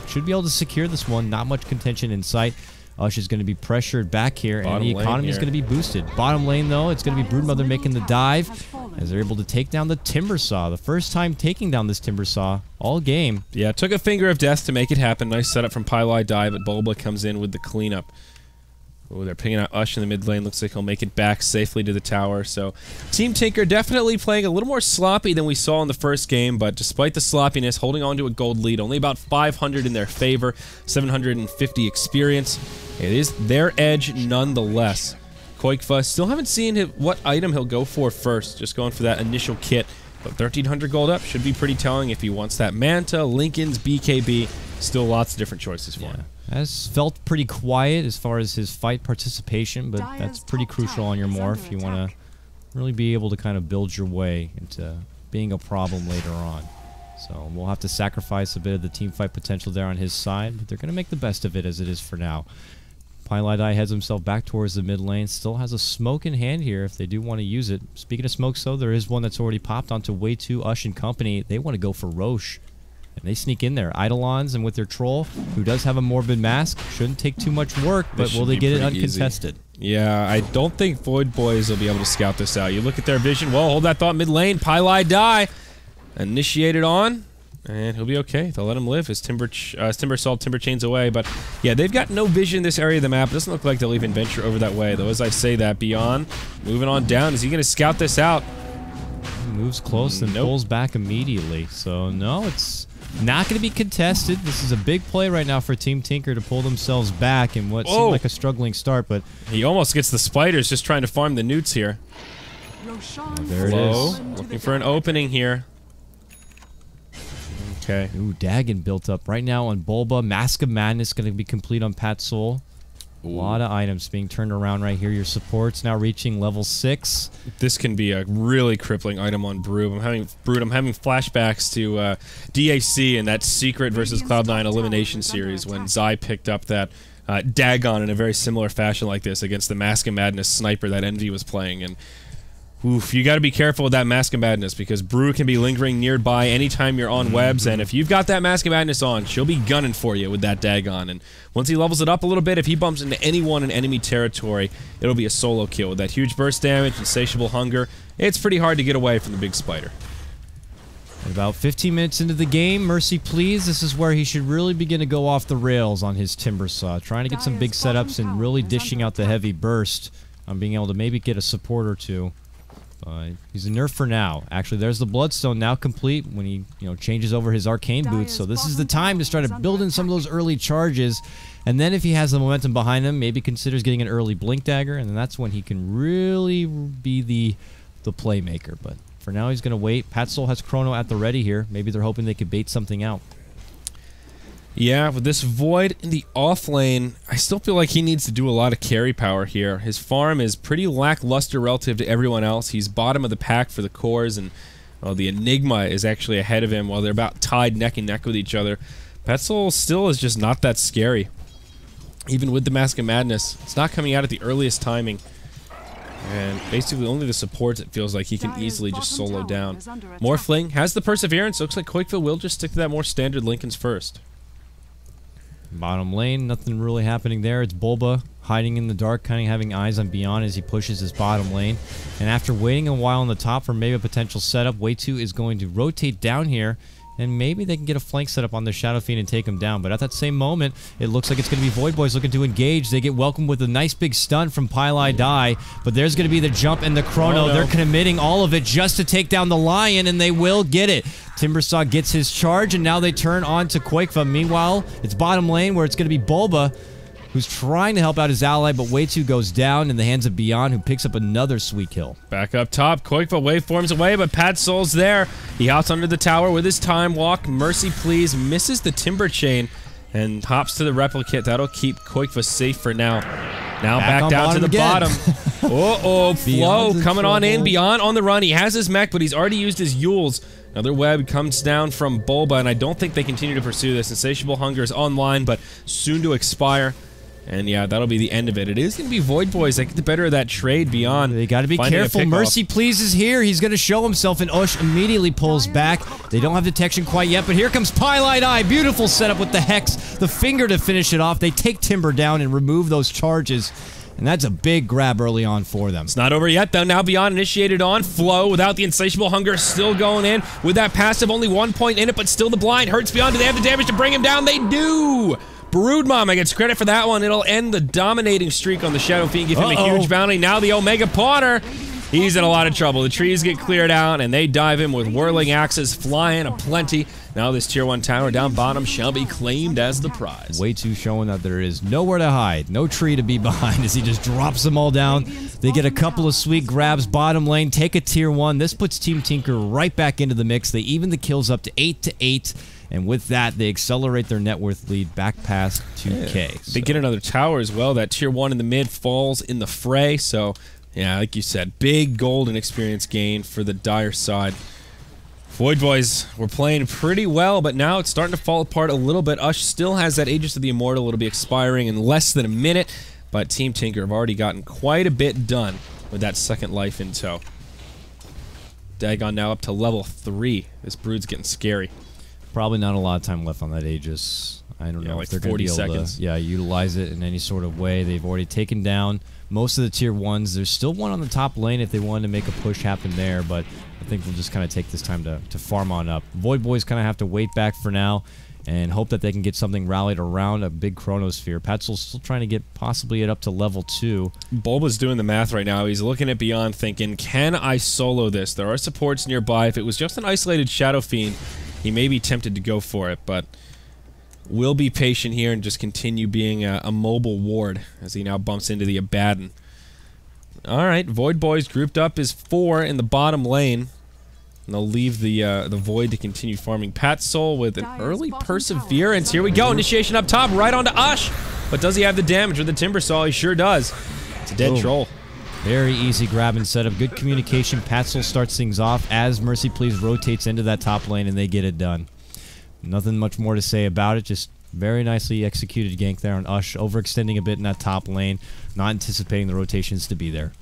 should be able to secure this one. Not much contention in sight. Ush is going to be pressured back here, and the economy is going to be boosted. Bottom lane, though, it's going to be Broodmother making the dive, as they're able to take down the Timbersaw. The first time taking down this Timbersaw all game. Yeah, took a Finger of Death to make it happen. Nice setup from KotLGuy, but Bulba comes in with the cleanup. Oh, they're picking out Ush in the mid lane. Looks like he'll make it back safely to the tower. So, Team Tinker definitely playing a little more sloppy than we saw in the first game, but despite the sloppiness, holding on to a gold lead. Only about 500 in their favor, 750 experience. It is their edge nonetheless. KotLGuy, still haven't seen what item he'll go for first. Just going for that initial kit. But 1,300 gold up should be pretty telling if he wants that Manta, Lincoln's, BKB. Still lots of different choices for him. Has felt pretty quiet as far as his fight participation, but that's pretty crucial on your morph. You want to really be able to kind of build your way into being a problem later on. So we'll have to sacrifice a bit of the team fight potential there on his side, but they're going to make the best of it as it is for now. KotLGuy heads himself back towards the mid lane. Still has a smoke in hand here if they do want to use it. Speaking of smokes, though, there is one that's already popped onto Way2, Ush, and company. They want to go for Roche. And they sneak in there. Eidolons and with their troll, who does have a Morbid Mask, shouldn't take too much work, but will they get it uncontested? Easy. Yeah, I don't think Voidboys will be able to scout this out. You look at their vision. Well, hold that thought mid lane. KotLGuy initiated on, and he'll be okay. They'll let him live. His Timbersaw Timber chains away. But yeah, they've got no vision in this area of the map. It doesn't look like they'll even venture over that way, though. As I say that, Beyond moving on down. Is he going to scout this out? He moves close and pulls back immediately. So no, it's not going to be contested. This is a big play right now for Team Tinker to pull themselves back in what seemed like a struggling start, but he almost gets the spiders just trying to farm the newts here. There it is. Looking for an opening here. Okay. Ooh, Dagon built up right now on Bulba. Mask of Madness going to be complete on Patzol. A lot of items being turned around right here. Your support's now reaching level 6. This can be a really crippling item on Brood. I'm having flashbacks to DAC and that Secret versus Cloud9 elimination series when Zai picked up that Dagon in a very similar fashion like this against the Mask of Madness sniper that Envy was playing. And oof, you got to be careful with that Mask of Madness because Brew can be lingering nearby anytime you're on webs, and if you've got that Mask of Madness on, she'll be gunning for you with that Dagon. And once he levels it up a little bit, if he bumps into anyone in enemy territory, it'll be a solo kill. With that huge burst damage, insatiable hunger, it's pretty hard to get away from the big spider. At about 15 minutes into the game, Mercy Please, this is where he should really begin to go off the rails on his Timbersaw, trying to get some big setups and really dishing out the heavy burst on being able to maybe get a support or two. He's a nerf for now. Actually, there's the Bloodstone now complete when he, changes over his Arcane Boots. So this is the time to start to build in some of those early charges. And then if he has the momentum behind him, maybe considers getting an early Blink Dagger, and then that's when he can really be the playmaker. But for now, he's going to wait. Patzol has Chrono at the ready here. Maybe they're hoping they could bait something out. Yeah, with this Void in the off lane, I still feel like he needs to do a lot of carry power here. His farm is pretty lackluster relative to everyone else. He's bottom of the pack for the cores, and the Enigma is actually ahead of him while they're about tied neck and neck with each other. Patzol still is just not that scary. Even with the Mask of Madness, it's not coming out at the earliest timing. And basically only the supports it feels like he can easily just solo down. Morphling has the Perseverance. Looks like KotLGuy will just stick to that more standard Lincoln's first. Bottom lane, nothing really happening there. It's Bulba hiding in the dark, kind of having eyes on Beyond as he pushes his bottom lane. And after waiting a while on the top for maybe a potential setup, Way2 is going to rotate down here, and maybe they can get a flank setup on their Shadow Fiend and take him down. But at that same moment, it looks like it's going to be Voidboys looking to engage. They get welcomed with a nice big stun from KotLGuy, but there's going to be the jump and the chrono. Oh, no. They're committing all of it just to take down the Lion, and they will get it. Timbersaw gets his charge, and now they turn on to KotLGuy. Meanwhile, it's bottom lane where it's going to be Bulba, who's trying to help out his ally, but Way2 goes down in the hands of Beyond, who picks up another sweet kill. Back up top, KotLGuy waveforms away, but Patsol's there. He hops under the tower with his time walk. Mercy Please misses the Timber Chain and hops to the replicate. That'll keep KotLGuy safe for now. Now back down to the bottom. Uh-oh, Flow coming on in. Beyond on the run. He has his mech, but he's already used his Yules. Another web comes down from Bulba, and I don't think they continue to pursue this. Insatiable Hunger is online, but soon to expire. And yeah, that'll be the end of it. It is going to be Voidboys that get the better of that trade. Beyond. They got to be careful. Mercy Please is here. He's going to show himself, and Ush immediately pulls back. They don't have detection quite yet, but here comes KotLGuy. Beautiful setup with the Hex. The finger to finish it off. They take Timber down and remove those charges. And that's a big grab early on for them. It's not over yet, though. Now Beyond initiated on. Flow without the Insatiable Hunger still going in. With that passive, only 1 point in it, but still the blind hurts Beyond. Do they have the damage to bring him down? They do! Brood Mama gets credit for that one. It'll end the dominating streak on the Shadow Fiend, give him a huge bounty. Now the Omega Potter. He's in a lot of trouble. The trees get cleared out, and they dive him with whirling axes flying aplenty. Now this tier 1 tower down bottom shall be claimed as the prize. Way2 showing that there is nowhere to hide, no tree to be behind as he just drops them all down. They get a couple of sweet grabs bottom lane, take a tier 1. This puts Team Tinker right back into the mix. They even the kills up to 8-8. And with that, they accelerate their net worth lead back past 2K. Yeah. They get another tower as well. That tier 1 in the mid falls in the fray. So, yeah, like you said, big gold and experience gain for the Dire side. Voidboys were playing pretty well, but now it's starting to fall apart a little bit. Ush still has that Aegis of the Immortal. It'll be expiring in less than a minute, but Team Tinker have already gotten quite a bit done with that second life in tow. Dagon now up to level 3. This Brood's getting scary. Probably not a lot of time left on that Aegis. I don't know like if they're going to be able to utilize it in any sort of way. They've already taken down most of the tier 1s. There's still one on the top lane if they wanted to make a push happen there, but I think we'll just kind of take this time to farm on up. Voidboys kind of have to wait back for now and hope that they can get something rallied around a big Chronosphere. Patsol's still trying to get possibly it up to level 2. Bulba's doing the math right now. He's looking at Beyond thinking, can I solo this? There are supports nearby. If it was just an isolated Shadow Fiend, he may be tempted to go for it, but will be patient here and just continue being a mobile ward as he now bumps into the Abaddon. Alright, Voidboys grouped up is 4 in the bottom lane. And they'll leave the Void to continue farming. Patsol with an early Perseverance. Here we go, initiation up top, right onto Ush. But does he have the damage with the Timbersaw? He sure does. It's a dead troll. Very easy grab and setup. Good communication. Patsol starts things off as Mercy Please rotates into that top lane, and they get it done. Nothing much more to say about it. Just very nicely executed gank there on Ush, overextending a bit in that top lane, not anticipating the rotations to be there.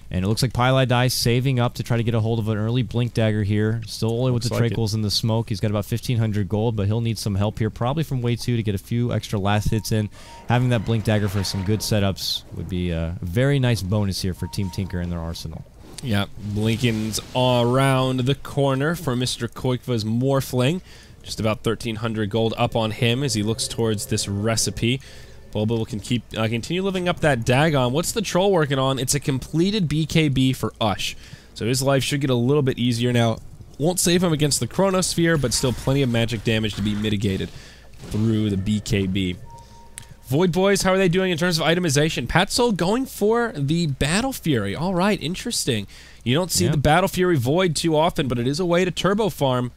And it looks like KotLGuy saving up to try to get a hold of an early Blink Dagger here. Still only with the Tranquils in the smoke. He's got about 1,500 gold, but he'll need some help here, probably from Way2 to get a few extra last hits in. Having that Blink Dagger for some good setups would be a very nice bonus here for Team Tinker in their arsenal. Yeah, Blinken's around the corner for Mr. KotLGuy's Morphling. Just about 1,300 gold up on him as he looks towards this recipe. Bulba will continue living up that Dagon. What's the troll working on? It's a completed BKB for Ush. So his life should get a little bit easier now. Won't save him against the Chronosphere, but still plenty of magic damage to be mitigated through the BKB. Voidboys, how are they doing in terms of itemization? Patsol going for the Battle Fury. All right, interesting. You don't see the Battle Fury Void too often, but it is a way to turbo farm.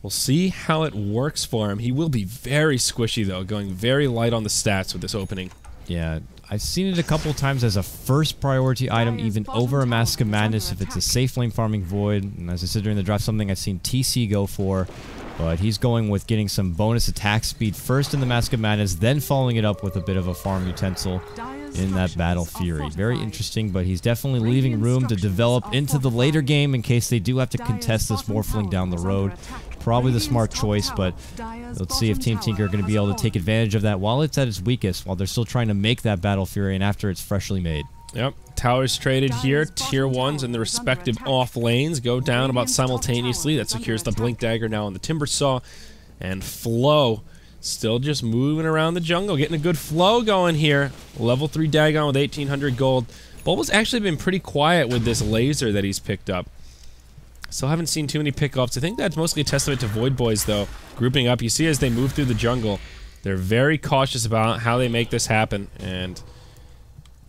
We'll see how it works for him. He will be very squishy, though, going very light on the stats with this opening. Yeah, I've seen it a couple of times as a first priority item, even over a Mask of Madness if it's a safe lane farming Void. And as I said during the draft, something I've seen TC go for. But he's going with getting some bonus attack speed first in the Mask of Madness, then following it up with a bit of a farm utensil in that Battle Fury. Very interesting, but he's definitely leaving room to develop into the later game in case they do have to contest this Morphling down the road. probably the smart choice, but let's see if Team Tinker are going to be able to take advantage of that while it's at its weakest, while they're still trying to make that Battle Fury and after it's freshly made. Yep, towers traded here. Tier 1s in the respective off lanes go down about simultaneously. That secures the Blink Dagger now on the Timber Saw. And Flow still just moving around the jungle, getting a good flow going here. Level 3 Dagon with 1,800 gold. Bulba's actually been pretty quiet with this laser that he's picked up. Still haven't seen too many pickoffs. I think that's mostly a testament to Voidboys, though. Grouping up, you see as they move through the jungle, they're very cautious about how they make this happen, and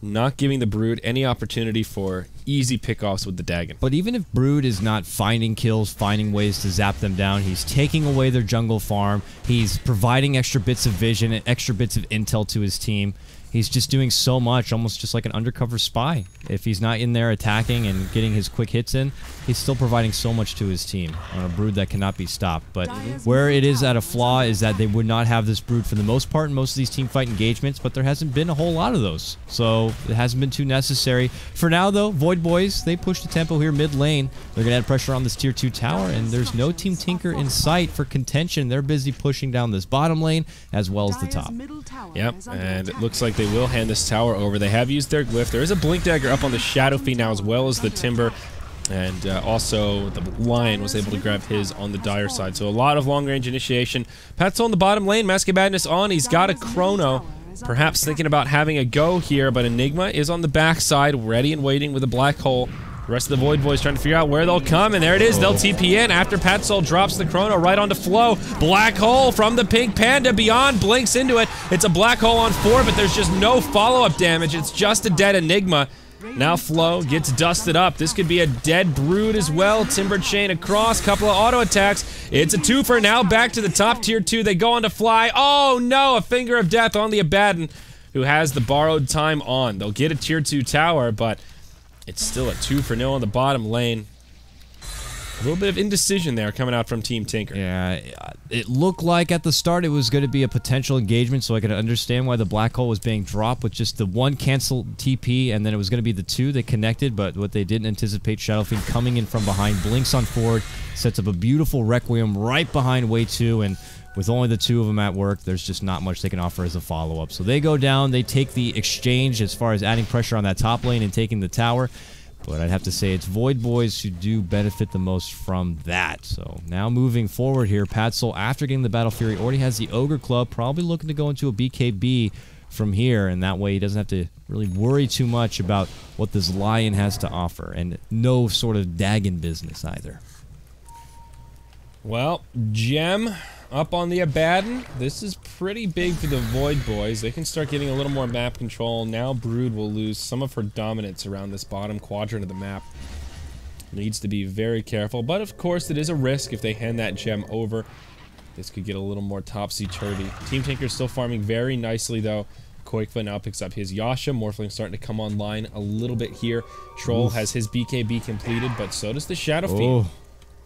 not giving the Brood any opportunity for easy pickoffs with the Dagon. But even if Brood is not finding kills, finding ways to zap them down, he's taking away their jungle farm, he's providing extra bits of vision and extra bits of intel to his team. He's just doing so much, almost just like an undercover spy. If he's not in there attacking and getting his quick hits in, he's still providing so much to his team on a Brood that cannot be stopped. But where it is at a flaw is that they would not have this Brood for the most part in most of these team fight engagements, but there hasn't been a whole lot of those. So it hasn't been too necessary. For now, though, Voidboys, they push the tempo here mid lane. They're going to add pressure on this tier 2 tower, and there's no Team Tinker in sight for contention. They're busy pushing down this bottom lane as well as the top. Yep, and it looks like they will hand this tower over. They have used their glyph. There is a Blink Dagger up on the Shadow Fiend now, as well as the Timber, and also the Lion was able to grab his on the Dire side. So a lot of long-range initiation. Pat's on the bottom lane. Mask of Madness on. He's got a Chrono. Perhaps thinking about having a go here, but Enigma is on the backside, ready and waiting with a Black Hole. The rest of the Voidboys trying to figure out where they'll come, and there it is. They'll TP in after Patsol drops the Chrono right onto Flow. Black Hole from the Pink Panda. Beyond blinks into it. It's a Black Hole on 4, but there's just no follow-up damage. It's just a dead Enigma. Now Flow gets dusted up. This could be a dead Brood as well. Timber Chain across, couple of auto attacks. It's a twofer. Now back to the top tier 2. They go on to Fly. Oh no, a Finger of Death on the Abaddon, who has the borrowed time on. They'll get a tier 2 tower, but it's still a 2-0 on the bottom lane. A little bit of indecision there coming out from Team Tinker. Yeah, it looked like at the start it was going to be a potential engagement, so I could understand why the Black Hole was being dropped with just the one canceled TP, and then it was going to be the 2 that connected, but what they didn't anticipate, Shadow Fiend coming in from behind, blinks on forward, sets up a beautiful Requiem right behind Way 2, and with only the 2 of them at work, there's just not much they can offer as a follow-up. So they go down, they take the exchange as far as adding pressure on that top lane and taking the tower. But I'd have to say it's Voidboys who do benefit the most from that. So now moving forward here, Patsol, after getting the Battle Fury, already has the Ogre Club, probably looking to go into a BKB from here, and that way he doesn't have to really worry too much about what this Lion has to offer, and no sort of Dagon business either. Well, Gem up on the Abaddon. This is pretty big for the Voidboys. They can start getting a little more map control. Now Brood will lose some of her dominance around this bottom quadrant of the map. Needs to be very careful, but of course it is a risk if they hand that gem over. This could get a little more topsy-turvy. Team Tinker's still farming very nicely though. KotLGuy now picks up his Yasha. Morphling starting to come online a little bit here. Troll has his BKB completed, but so does the Shadow Fiend.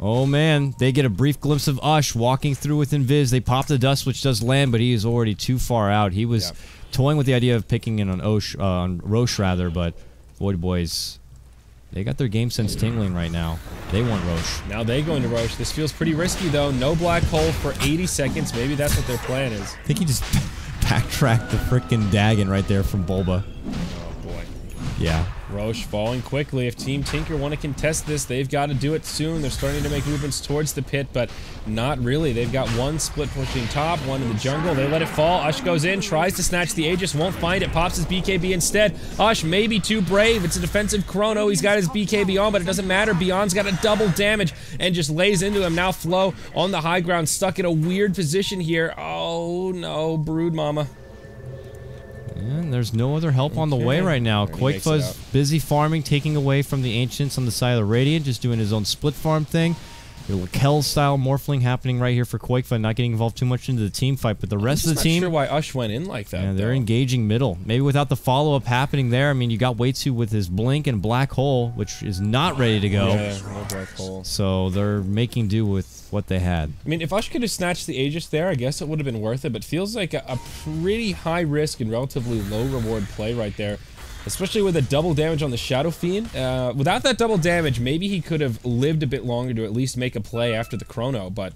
Oh man, they get a brief glimpse of Ush walking through with Invis. They pop the dust, which does land, but he is already too far out. He was toying with the idea of picking in on Roche rather, but Voidboys, they got their game sense tingling right now. They want Roche. Now they go into Roche. This feels pretty risky though. No Black Hole for 80 seconds. Maybe that's what their plan is. I think he just backtracked the frickin' Dagon right there from Bulba. Oh boy. Yeah. Roche falling quickly. If Team Tinker want to contest this, they've got to do it soon. They're starting to make movements towards the pit, but not really. They've got one split pushing top, one in the jungle. They let it fall. Ush goes in, tries to snatch the Aegis, won't find it, pops his BKB instead. Ush may be too brave. It's a defensive Chrono. He's got his BKB on, but it doesn't matter. Beyond's got a double damage and just lays into him. Now Flow on the high ground, stuck in a weird position here. Oh no, Brood Mama. And there's no other help on the way right now. KotLGuy's busy farming, taking away from the Ancients on the side of the Radiant, just doing his own split farm thing. Kel-style morphling happening right here for KotLGuy, not getting involved too much into the team fight, but the rest of the team... I'm not sure why Ush went in like that. Yeah, they're engaging middle. Maybe without the follow-up happening there, I mean, you got Way2 with his Blink and Black Hole, which is not ready to go. Yeah, no Black Hole. So they're making do with what they had. I mean, if Ush could have snatched the Aegis there, I guess it would have been worth it, but feels like a pretty high risk and relatively low reward play right there. Especially with a double damage on the Shadow Fiend. Without that double damage, maybe he could have lived a bit longer to at least make a play after the Chrono, but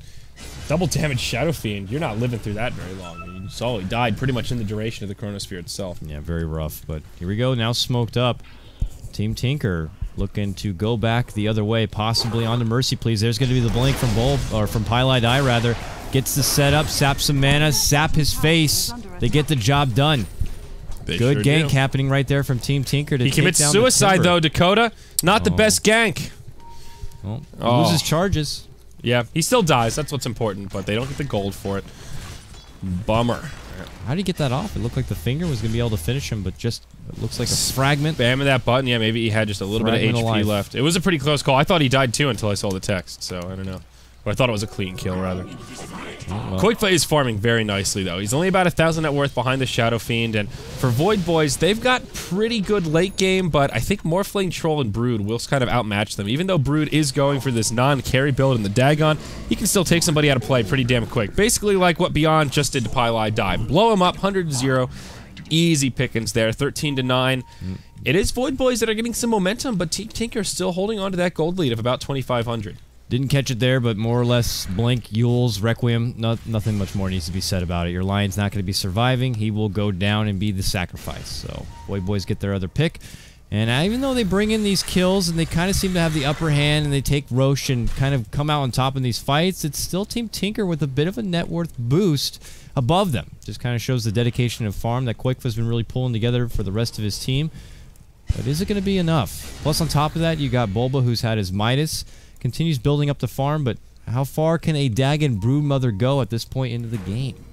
Double damage Shadow Fiend. You're not living through that very long. You saw he died pretty much in the duration of the Chronosphere itself. Yeah, very rough. But here we go. Now smoked up. Team Tinker looking to go back the other way, possibly onto Mercy Please. There's going to be the blink from KotLGuy rather. Gets the setup, saps some mana, sap his face. They get the job done. Good sure gank do. happening right there from Team Tinker to He take commits down suicide the though, Dakota. Not the best gank. Well, he loses charges. Yeah, he still dies. That's what's important, but they don't get the gold for it. Bummer. How did he get that off? It looked like the finger was going to be able to finish him, but just it looks like a fragment. Spamming that button. Yeah, maybe he had just a little bit of HP left. It was a pretty close call. I thought he died too until I saw the text, so I don't know. Or I thought it was a clean kill, rather. Well. KotLGuy is farming very nicely, though. He's only about 1,000 net worth behind the Shadow Fiend, and for Voidboys, they've got pretty good late game, but I think Morphling, Troll, and Brood will kind of outmatch them. Even though Brood is going for this non-carry build in the Dagon, he can still take somebody out of play pretty damn quick. Basically like what Beyond just did to KotLGuy. Blow him up, 100-0. Easy pickings there, 13-9. It is Voidboys that are getting some momentum, but Team Tinker is still holding on to that gold lead of about 2,500. Didn't catch it there, but more or less Blink, Yules, Requiem, nothing much more needs to be said about it. Your Lion's not going to be surviving. He will go down and be the sacrifice. So Voidboys get their other pick. And even though they bring in these kills and they kind of seem to have the upper hand and they take Roche and kind of come out on top in these fights, it's still Team Tinker with a bit of a net worth boost above them. Just kind of shows the dedication of farm that KotLGuy has been really pulling together for the rest of his team. But is it going to be enough? Plus on top of that, you got Bulba, who's had his Midas. Continues building up the farm, but how far can a Dagon Broodmother go at this point into the game?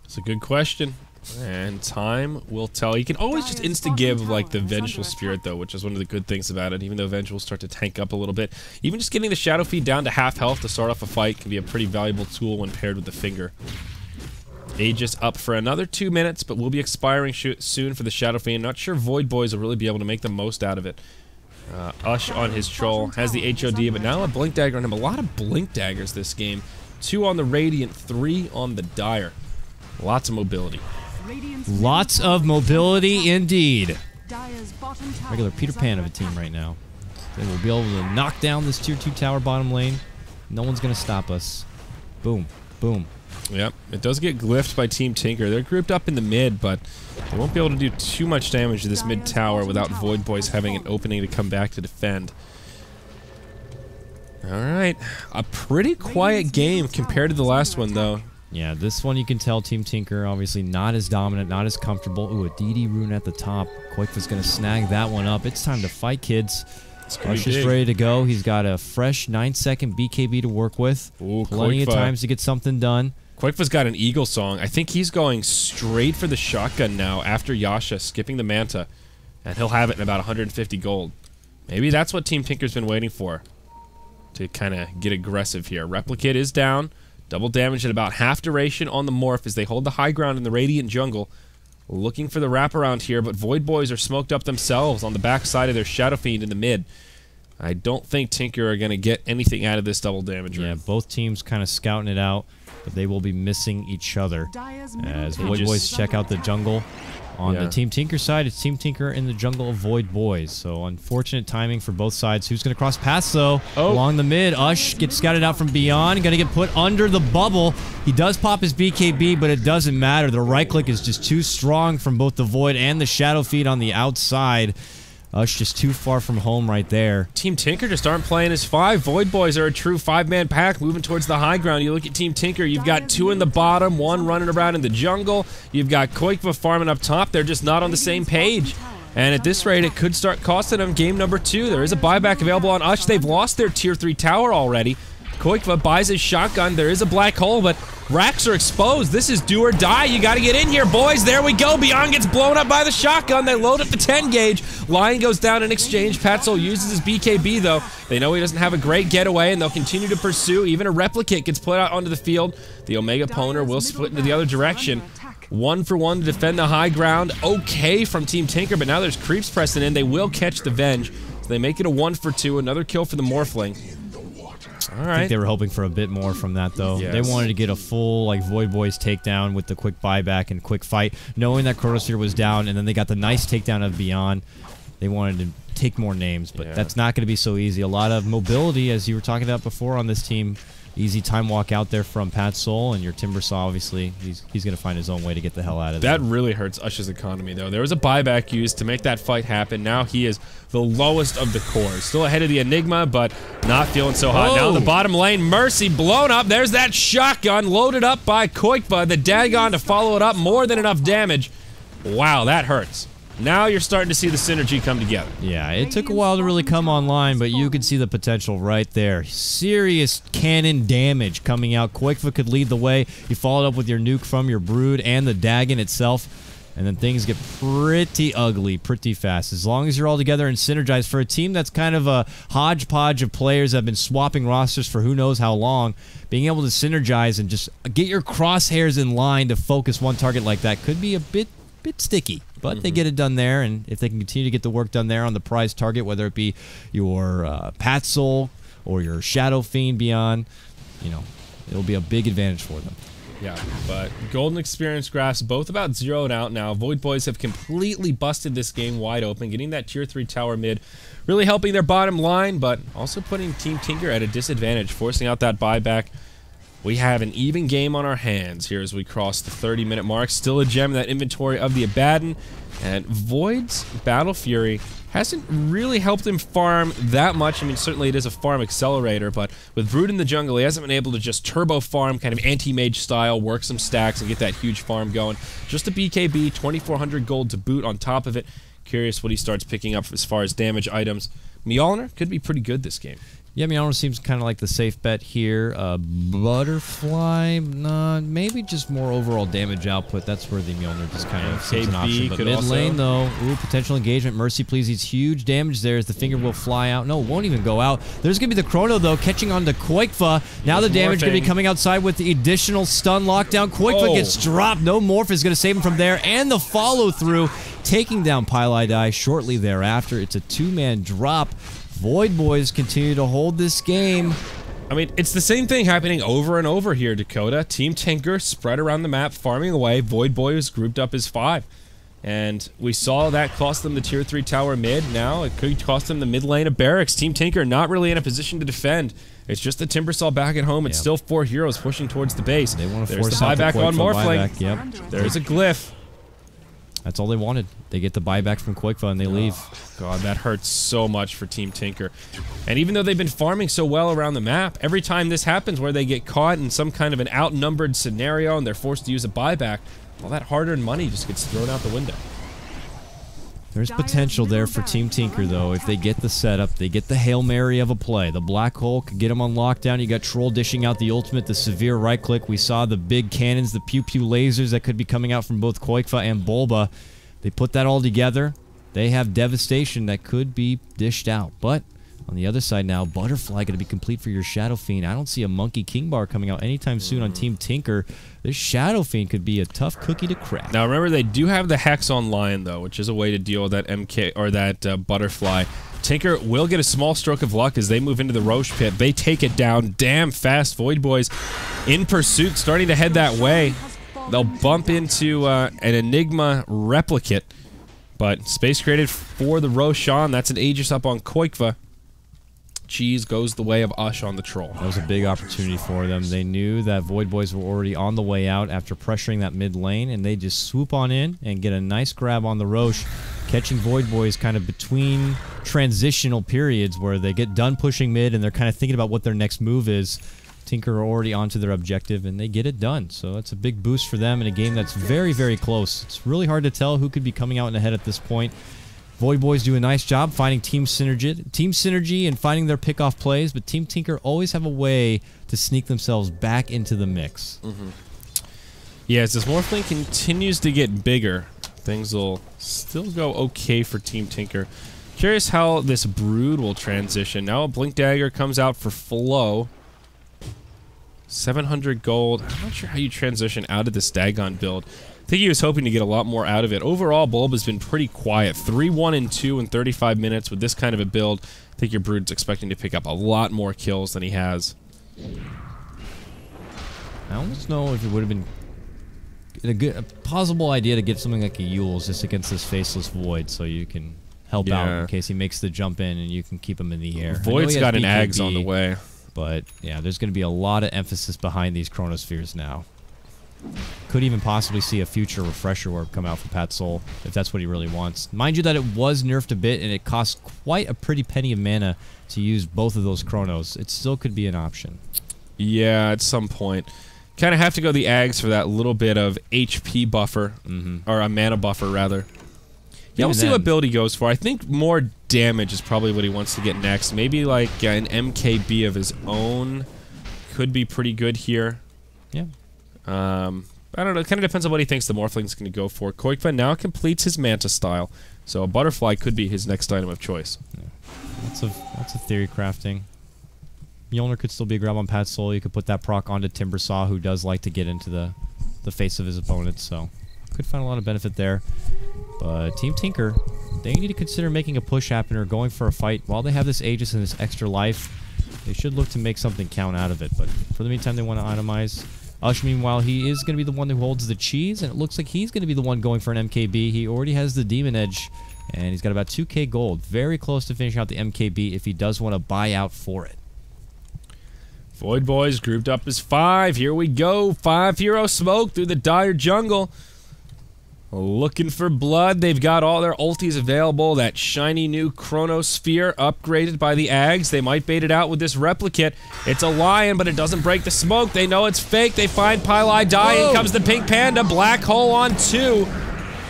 It's a good question, and time will tell. You can always just insta-give like the Vengeful Spirit, though, which is one of the good things about it, even though Venge will start to tank up a little bit. Even just getting the Shadow Feed down to half health to start off a fight can be a pretty valuable tool when paired with the Finger. Aegis up for another 2 minutes, but will be expiring soon for the Shadow Fiend. Not sure Voidboys will really be able to make the most out of it. Ush on his Troll, has the HOD, but now a Blink Dagger on him. A lot of Blink Daggers this game. 2 on the Radiant, 3 on the Dire. Lots of mobility. Lots of mobility indeed. Regular Peter Pan of a team right now. They will be able to knock down this tier 2 tower bottom lane. No one's going to stop us. Boom. Boom. Yep, it does get glyphed by Team Tinker. They're grouped up in the mid, but they won't be able to do too much damage to this mid tower without Voidboys having an opening to come back to defend. Alright, a pretty quiet game compared to the last one, though. Yeah, this one you can tell Team Tinker obviously not as dominant, not as comfortable. Ooh, a DD rune at the top. KotLGuy is going to snag that one up. It's time to fight, kids. Ush is ready to go. He's got a fresh 9-second BKB to work with. Ooh, plenty of times to get something done. KotLGuy's got an Eagle Song. I think he's going straight for the shotgun now after Yasha, skipping the Manta. And he'll have it in about 150 gold. Maybe that's what Team Tinker's been waiting for, to kind of get aggressive here. Replicate is down. Double damage at about half duration on the Morph as they hold the high ground in the Radiant jungle. Looking for the wraparound here, but Voidboys are smoked up themselves on the backside of their Shadow Fiend in the mid. I don't think Tinker are going to get anything out of this double damage room. Yeah, both teams kind of scouting it out, but they will be missing each other. As Voidboys check out the jungle. On the Team Tinker side, it's Team Tinker in the jungle of Voidboys. So unfortunate timing for both sides. Who's going to cross paths, though? Along the mid, Ush gets scouted out from beyond. Going to get put under the bubble. He does pop his BKB, but it doesn't matter. The right click is just too strong from both the Void and the Shadow Feed on the outside. Ush just too far from home right there. Team Tinker just aren't playing as 5. Voidboys are a true 5-man pack moving towards the high ground. You look at Team Tinker, you've got 2 in the bottom, 1 running around in the jungle. You've got KotLGuy farming up top. They're just not on the same page. And at this rate, it could start costing them game number 2. There is a buyback available on Ush. They've lost their tier 3 tower already. KotLGuy buys his shotgun. There is a black hole, but racks are exposed. This is do or die. You got to get in here, boys. There we go. Beyond gets blown up by the shotgun. They load up the 10 gauge. Lion goes down in exchange. Patzel uses his BKB, though. They know he doesn't have a great getaway, and they'll continue to pursue. Even a replicate gets put out onto the field. The Omega Poner will split into the other direction. 1 for 1 to defend the high ground. Okay from Team Tinker, but now there's creeps pressing in. They will catch the Venge. So they make it a 1 for 2. Another kill for the Morphling. All right. I think they were hoping for a bit more from that, though. Yes. They wanted to get a full like Voidboys takedown with the quick buyback and quick fight, knowing that Chronosphere was down, and then they got the nice takedown of Beyond. They wanted to take more names, but that's not going to be so easy. A lot of mobility, as you were talking about before on this team. Easy time walk out there from Pat Soul, and your Timbersaw, obviously, he's going to find his own way to get the hell out of there. That really hurts Ush's economy, though. There was a buyback used to make that fight happen. Now he is the lowest of the cores. Still ahead of the Enigma, but not feeling so hot. Now the bottom lane, Mercy blown up. There's that shotgun loaded up by KotLGuy. The Dagon to follow it up. More than enough damage. Wow, that hurts. Now you're starting to see the synergy come together. Yeah, it took a while to really come online, but you could see the potential right there. Serious cannon damage coming out. KotLGuy could lead the way. You followed up with your nuke from your Brood and the Dagon itself, and then things get pretty ugly pretty fast. As long as you're all together and synergized for a team that's kind of a hodgepodge of players that have been swapping rosters for who knows how long, being able to synergize and just get your crosshairs in line to focus one target like that could be a bit sticky, but they get it done there, and if they can continue to get the work done there on the prize target, whether it be your Pat Soul or your Shadow Fiend beyond, you know, it'll be a big advantage for them. Yeah, but Golden Experience graphs both about zeroed out now. Voidboys have completely busted this game wide open, getting that tier 3 tower mid, really helping their bottom line, but also putting Team Tinker at a disadvantage, forcing out that buyback. We have an even game on our hands here as we cross the 30-minute mark. Still a gem in that inventory of the Abaddon. And Void's Battle Fury hasn't really helped him farm that much. I mean, certainly it is a farm accelerator, but with Brood in the jungle, he hasn't been able to just turbo farm, kind of anti-mage style, work some stacks and get that huge farm going. Just a BKB, 2,400 gold to boot on top of it. Curious what he starts picking up as far as damage items. Mjolnir could be pretty good this game. Yeah, Mjolnir seems kind of like the safe bet here. Butterfly, maybe just more overall damage output. That's where the Mjolnir just kind of seems an option. But mid lane, though, ooh, potential engagement. Mercy, please. He's huge damage there as the finger will fly out. No, it won't even go out. There's going to be the Chrono, though, catching on to KotLGuy. Now the damage going to be coming outside with the additional stun lockdown. KotLGuy gets dropped. No Morph is going to save him from there. And the follow-through, taking down Pylai shortly thereafter. It's a two-man drop. Voidboys continue to hold this game. I mean, it's the same thing happening over and over here, Dakota. Team Tinker spread around the map, farming away. Voidboys grouped up as 5. And we saw that cost them the tier 3 tower mid. Now it could cost them the mid lane of barracks. Team Tinker not really in a position to defend. It's just the Timbersaw back at home. It's still 4 heroes pushing towards the base. They want to There's force the buyback on Morphling. Yep. There's a glyph. That's all they wanted. They get the buyback from KotLGuy and they leave. God, that hurts so much for Team Tinker. And even though they've been farming so well around the map, every time this happens where they get caught in some kind of an outnumbered scenario and they're forced to use a buyback, all that hard-earned money just gets thrown out the window. There's potential there for Team Tinker, though. If they get the setup, they get the Hail Mary of a play. The Black Hole could get them on lockdown. You got Troll dishing out the ultimate, the severe right-click. We saw the big cannons, the pew-pew lasers that could be coming out from both KotLGuy and Bulba. They put that all together. They have devastation that could be dished out. But on the other side now, Butterfly going to be complete for your Shadow Fiend. I don't see a Monkey King Bar coming out anytime soon on Team Tinker. This Shadow Fiend could be a tough cookie to crack. Now remember, they do have the Hex online, though, which is a way to deal with that MK or that Butterfly. Tinker will get a small stroke of luck as they move into the Roche pit. They take it down damn fast. Voidboys in pursuit, starting to head that way. They'll bump into an Enigma replicate, but space created for the Roshan. That's an Aegis up on KotLGuy. Cheese goes the way of Ush on the Troll. That was a big opportunity for them. They knew that Voidboys were already on the way out after pressuring that mid lane, and they just swoop on in and get a nice grab on the Roche, catching Voidboys kind of between transitional periods where they get done pushing mid and they're kind of thinking about what their next move is. Tinker are already onto their objective, and they get it done. So that's a big boost for them in a game that's very, very close. It's really hard to tell who could be coming out ahead at this point. Voidboys do a nice job finding team synergy and finding their pickoff plays, but Team Tinker always have a way to sneak themselves back into the mix. Yeah, as this Morphling continues to get bigger, things will still go okay for Team Tinker. Curious how this Brood will transition. Now a Blink Dagger comes out for Flow. 700 gold. I'm not sure how you transition out of this Dagon build. I think he was hoping to get a lot more out of it. Overall, Bulb has been pretty quiet. 3-1 and 2 in 35 minutes with this kind of a build. I think your Brood's expecting to pick up a lot more kills than he has. I almost know if it would have been a possible idea to get something like a Yule's just against this Faceless Void, so you can help out in case he makes the jump in and you can keep him in the air. Void's got an Ags on the way. But, yeah, there's going to be a lot of emphasis behind these Chronospheres now. Could even possibly see a future Refresher Orb come out for Pat Soul, if that's what he really wants. Mind you that it was nerfed a bit, and it costs quite a pretty penny of mana to use both of those Chronos. It still could be an option. Yeah, at some point. Kind of have to go the Ags for that little bit of HP buffer, or a mana buffer, rather. Yeah, we'll see what build he goes for. I think more damage is probably what he wants to get next. Maybe like an MKB of his own could be pretty good here. Yeah. I don't know. It kind of depends on what he thinks the Morphling's going to go for. KotLGuy now completes his Manta style, so a Butterfly could be his next item of choice. Yeah. Lots of theory crafting. Mjolnir could still be a grab on Pat Soul. You could put that proc onto Timbersaw, who does like to get into the face of his opponent, so could find a lot of benefit there. But Team Tinker, they need to consider making a push happen or going for a fight. While they have this Aegis and this extra life, they should look to make something count out of it. But for the meantime, they want to itemize. Ush, meanwhile, he is going to be the one who holds the cheese, and it looks like he's going to be the one going for an MKB. He already has the Demon Edge, and he's got about 2k gold. Very close to finishing out the MKB if he does want to buy out for it. Voidboys grouped up as 5. Here we go. 5 hero smoke through the dire jungle. Looking for blood. They've got all their ultis available. That shiny new Chronosphere upgraded by the Ags. They might bait it out with this replicate. It's a lion, but it doesn't break the smoke. They know it's fake. They find KotLGuy. In comes the pink panda. Black hole on 2.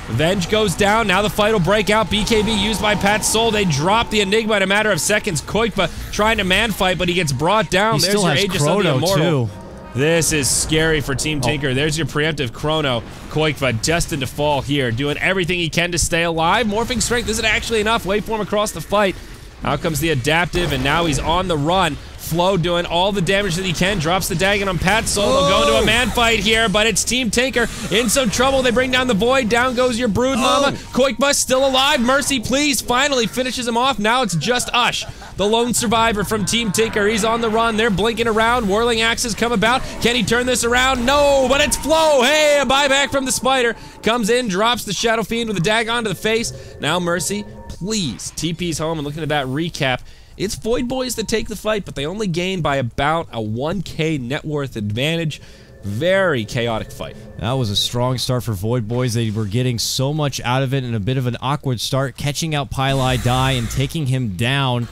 Venge goes down. Now the fight will break out. BKB used by Pat Soul. They drop the Enigma in a matter of seconds. KotLGuy trying to man fight, but he gets brought down. There's your Aegis of the Immortal. Too. This is scary for Team Tinker. There's your preemptive Chrono. KotLGuy destined to fall here, doing everything he can to stay alive. Morphing strength isn't actually enough. Wait for him across the fight. Out comes the adaptive, and now he's on the run. Flo doing all the damage that he can, drops the Dagon on Pat Soul. They'll go into a man fight here, but it's Team Tinker in some trouble. They bring down the Void. Down goes your Brood Mama. KotLGuy still alive. Mercy, please. Finally finishes him off. Now it's just Ush, the lone survivor from Team Tinker. He's on the run. They're blinking around. Whirling axes come about. Can he turn this around? No, but it's Flo. Hey, a buyback from the Spider. Comes in, drops the Shadow Fiend with a Dagon to the face. Now Mercy, please. TP's home, and looking at that recap, it's Voidboys that take the fight, but they only gain by about a 1k net worth advantage. Very chaotic fight. That was a strong start for Voidboys. They were getting so much out of it, and a bit of an awkward start, catching out KotLGuy and taking him down.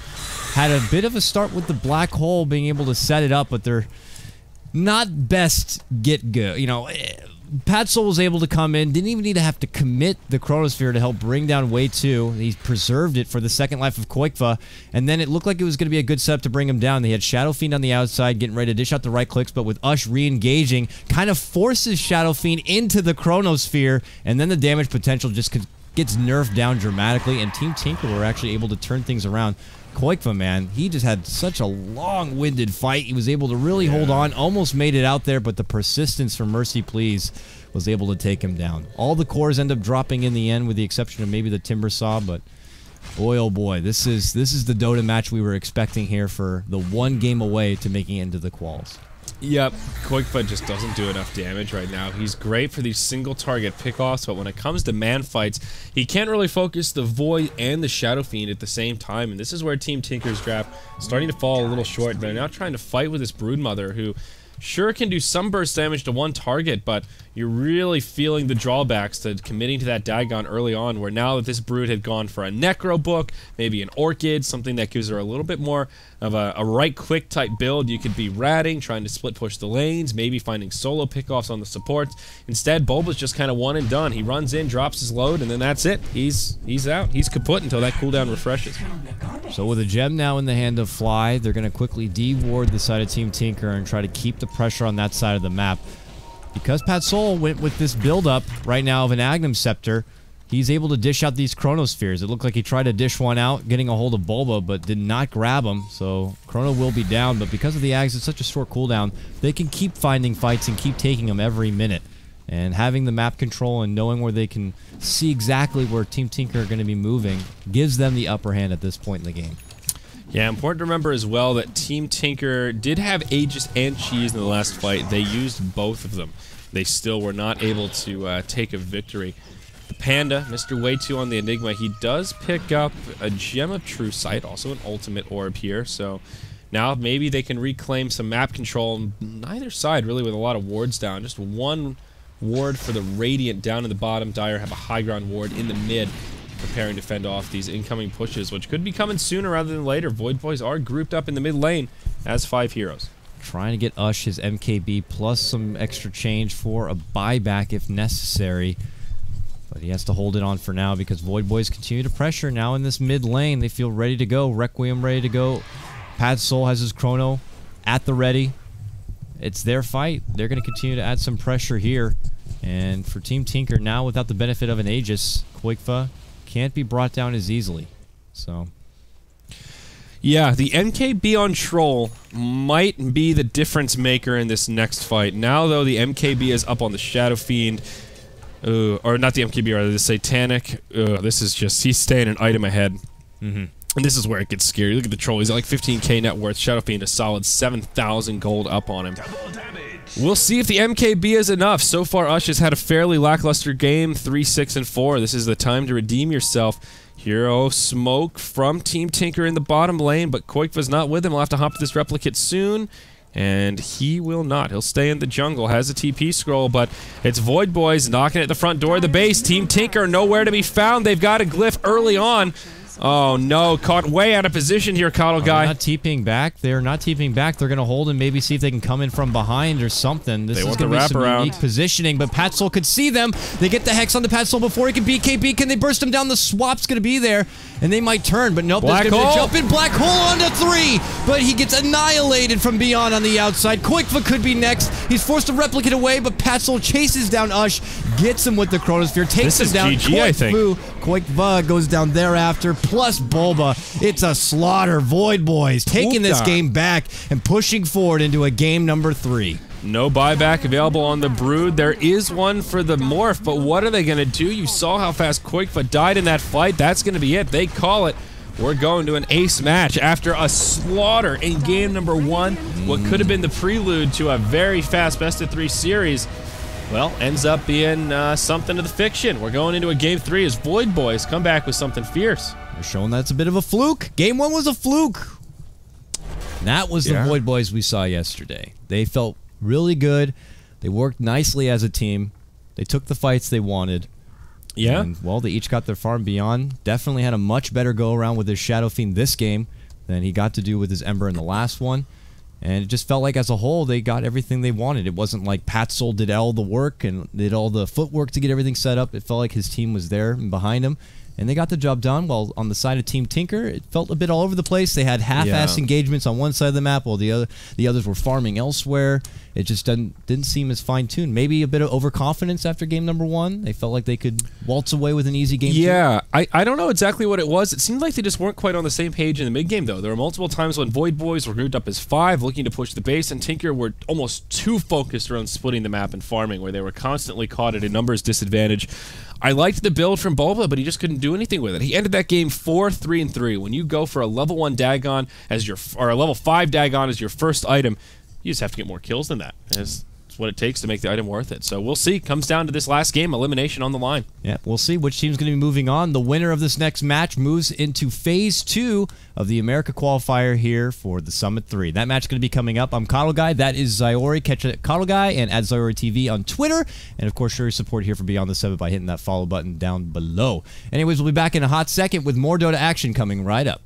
Had a bit of a start with the black hole, being able to set it up, but they're not best get good. You know, Pat Soul was able to come in, didn't even need to have to commit the Chronosphere to help bring down Wave 2. He preserved it for the second life of KotLGuy, and then it looked like it was going to be a good setup to bring him down. They had Shadow Fiend on the outside, getting ready to dish out the right clicks, but with Ush re-engaging, kind of forces Shadow Fiend into the Chronosphere, and then the damage potential just gets nerfed down dramatically, and Team Tinker were actually able to turn things around. KotLGuy, man, he just had such a long-winded fight. He was able to really hold on, almost made it out there, but the persistence from Mercy Please was able to take him down. All the cores end up dropping in the end, with the exception of maybe the Timbersaw, but boy, oh boy, this is the Dota match we were expecting here for the one game away to making it into the quals. Yep, KotLGuy just doesn't do enough damage right now. He's great for these single target pickoffs, but when it comes to man fights, he can't really focus the Void and the Shadow Fiend at the same time, and this is where Team Tinker's draft starting to fall a little short. They're now trying to fight with this Broodmother, who sure can do some burst damage to one target, but you're really feeling the drawbacks to committing to that Dagon early on, where now that this Brood had gone for a Necro Book, maybe an Orchid, something that gives her a little bit more of a right-click type build, you could be ratting, trying to split push the lanes, maybe finding solo pickoffs on the supports. Instead, Bulba's just kind of one and done. He runs in, drops his load, and then that's it. He's out. He's kaput until that cooldown refreshes. So with a gem now in the hand of Fly, they're going to quickly de-ward the side of Team Tinker and try to keep the pressure on that side of the map. Because Pat Soul went with this build-up right now of an Agnum Scepter, he's able to dish out these Chronospheres. It looked like he tried to dish one out, getting a hold of Bulba, but did not grab him, so Chrono will be down. But because of the Ags, it's such a short cooldown, they can keep finding fights and keep taking them every minute. And having the map control and knowing where they can see exactly where Team Tinker are going to be moving gives them the upper hand at this point in the game. Yeah, important to remember as well that Team Tinker did have Aegis and Cheese in the last fight. They used both of them. They still were not able to take a victory. The Panda, Mr. Way 2 on the Enigma, he does pick up a Gem of True Sight, also an ultimate orb here, so Now maybe they can reclaim some map control on neither side, really, with a lot of wards down. Just one ward for the Radiant down in the bottom. Dire have a high ground ward in the mid, preparing to fend off these incoming pushes, which could be coming sooner rather than later. Voidboys are grouped up in the mid lane as 5 heroes. Trying to get Ush his MKB plus some extra change for a buyback if necessary. But he has to hold it on for now because Voidboys continue to pressure now in this mid lane. They feel ready to go. Requiem ready to go. Pad Soul has his chrono at the ready. It's their fight. They're going to continue to add some pressure here. And for Team Tinker now, without the benefit of an Aegis, KotLGuy can't be brought down as easily. So, yeah, the MKB on Troll might be the difference maker in this next fight. Now, though, the MKB is up on the Shadow Fiend. Or not the MKB, rather the Satanic. This is just, he's staying an item ahead. And this is where it gets scary. Look at the Troll. He's at like 15k net worth. Shadow Fiend a solid 7,000 gold up on him. We'll see if the MKB is enough. So far, Ush has had a fairly lackluster game, 3, 6, and 4. This is the time to redeem yourself. Hero smoke from Team Tinker in the bottom lane, but KotLGuy's not with him. He'll have to hop this replicate soon. And he will not. He'll stay in the jungle. Has a TP scroll, but it's Voidboys knocking at the front door of the base. Team Tinker nowhere to be found. They've got a glyph early on. Oh no, caught way out of position here, KotLGuy. They're not TPing back. They're not TPing back. They're going to hold and maybe see if they can come in from behind or something. This is going to be some unique positioning, but Patsoul could see them. They get the Hex on the Patsoul before he can BKB. Can they burst him down? The swap's going to be there, and they might turn, but nope. Black there's going to hole. be a jump in. Black hole onto 3, but he gets annihilated from beyond on the outside. KotLGuy could be next. He's forced to replicate away, but Patsoul chases down Ush, gets him with the Chronosphere, takes him down. GG, I think. KotLGuy goes down thereafter, plus Bulba. It's a slaughter. Voidboys taking this game back and pushing forward into a game number 3. No buyback available on the Brood. There is one for the Morph, but what are they going to do? You saw how fast KotLGuy died in that fight. That's going to be it. They call it. We're going to an ace match after a slaughter in game number 1. What could have been the prelude to a very fast best-of-3 series, well, ends up being something of the fiction. We're going into a game 3 as Voidboys come back with something fierce. They're showing that's a bit of a fluke. Game 1 was a fluke. That was the Voidboys we saw yesterday. They felt really good. They worked nicely as a team. They took the fights they wanted. Yeah. And, well, they each got their farm beyond. Definitely had a much better go-around with his Shadow Fiend this game than he got to do with his Ember in the last one. And it just felt like, as a whole, they got everything they wanted. It wasn't like Patsoul did all the work and did all the footwork to get everything set up. It felt like his team was there and behind him. And they got the job done, while on the side of Team Tinker, it felt a bit all over the place. They had half-assed engagements on one side of the map, while the others were farming elsewhere. It just didn't seem as fine-tuned. Maybe a bit of overconfidence after game number 1. They felt like they could waltz away with an easy game 2. Yeah, I don't know exactly what it was. It seemed like they just weren't quite on the same page in the mid-game, though. There were multiple times when Voidboys were grouped up as 5, looking to push the base, and Tinker were almost too focused around splitting the map and farming, where they were constantly caught at a numbers disadvantage. I liked the build from Bulba, but he just couldn't do anything with it. He ended that game 4-3-3. When you go for a level 1 Dagon as your, or a level 5 Dagon as your first item, you just have to get more kills than that. It's what it takes to make the item worth it. So we'll see. Comes down to this last game, elimination on the line. Yeah, we'll see which team's going to be moving on. The winner of this next match moves into Phase 2 of the America qualifier here for the Summit 3. That match is going to be coming up. I'm KotLGuy. That is Zyori. Catch it at KotLGuy and at Zyori TV on Twitter. And, of course, show your support here for Beyond the 7 by hitting that follow button down below. Anyways, we'll be back in a hot second with more Dota action coming right up.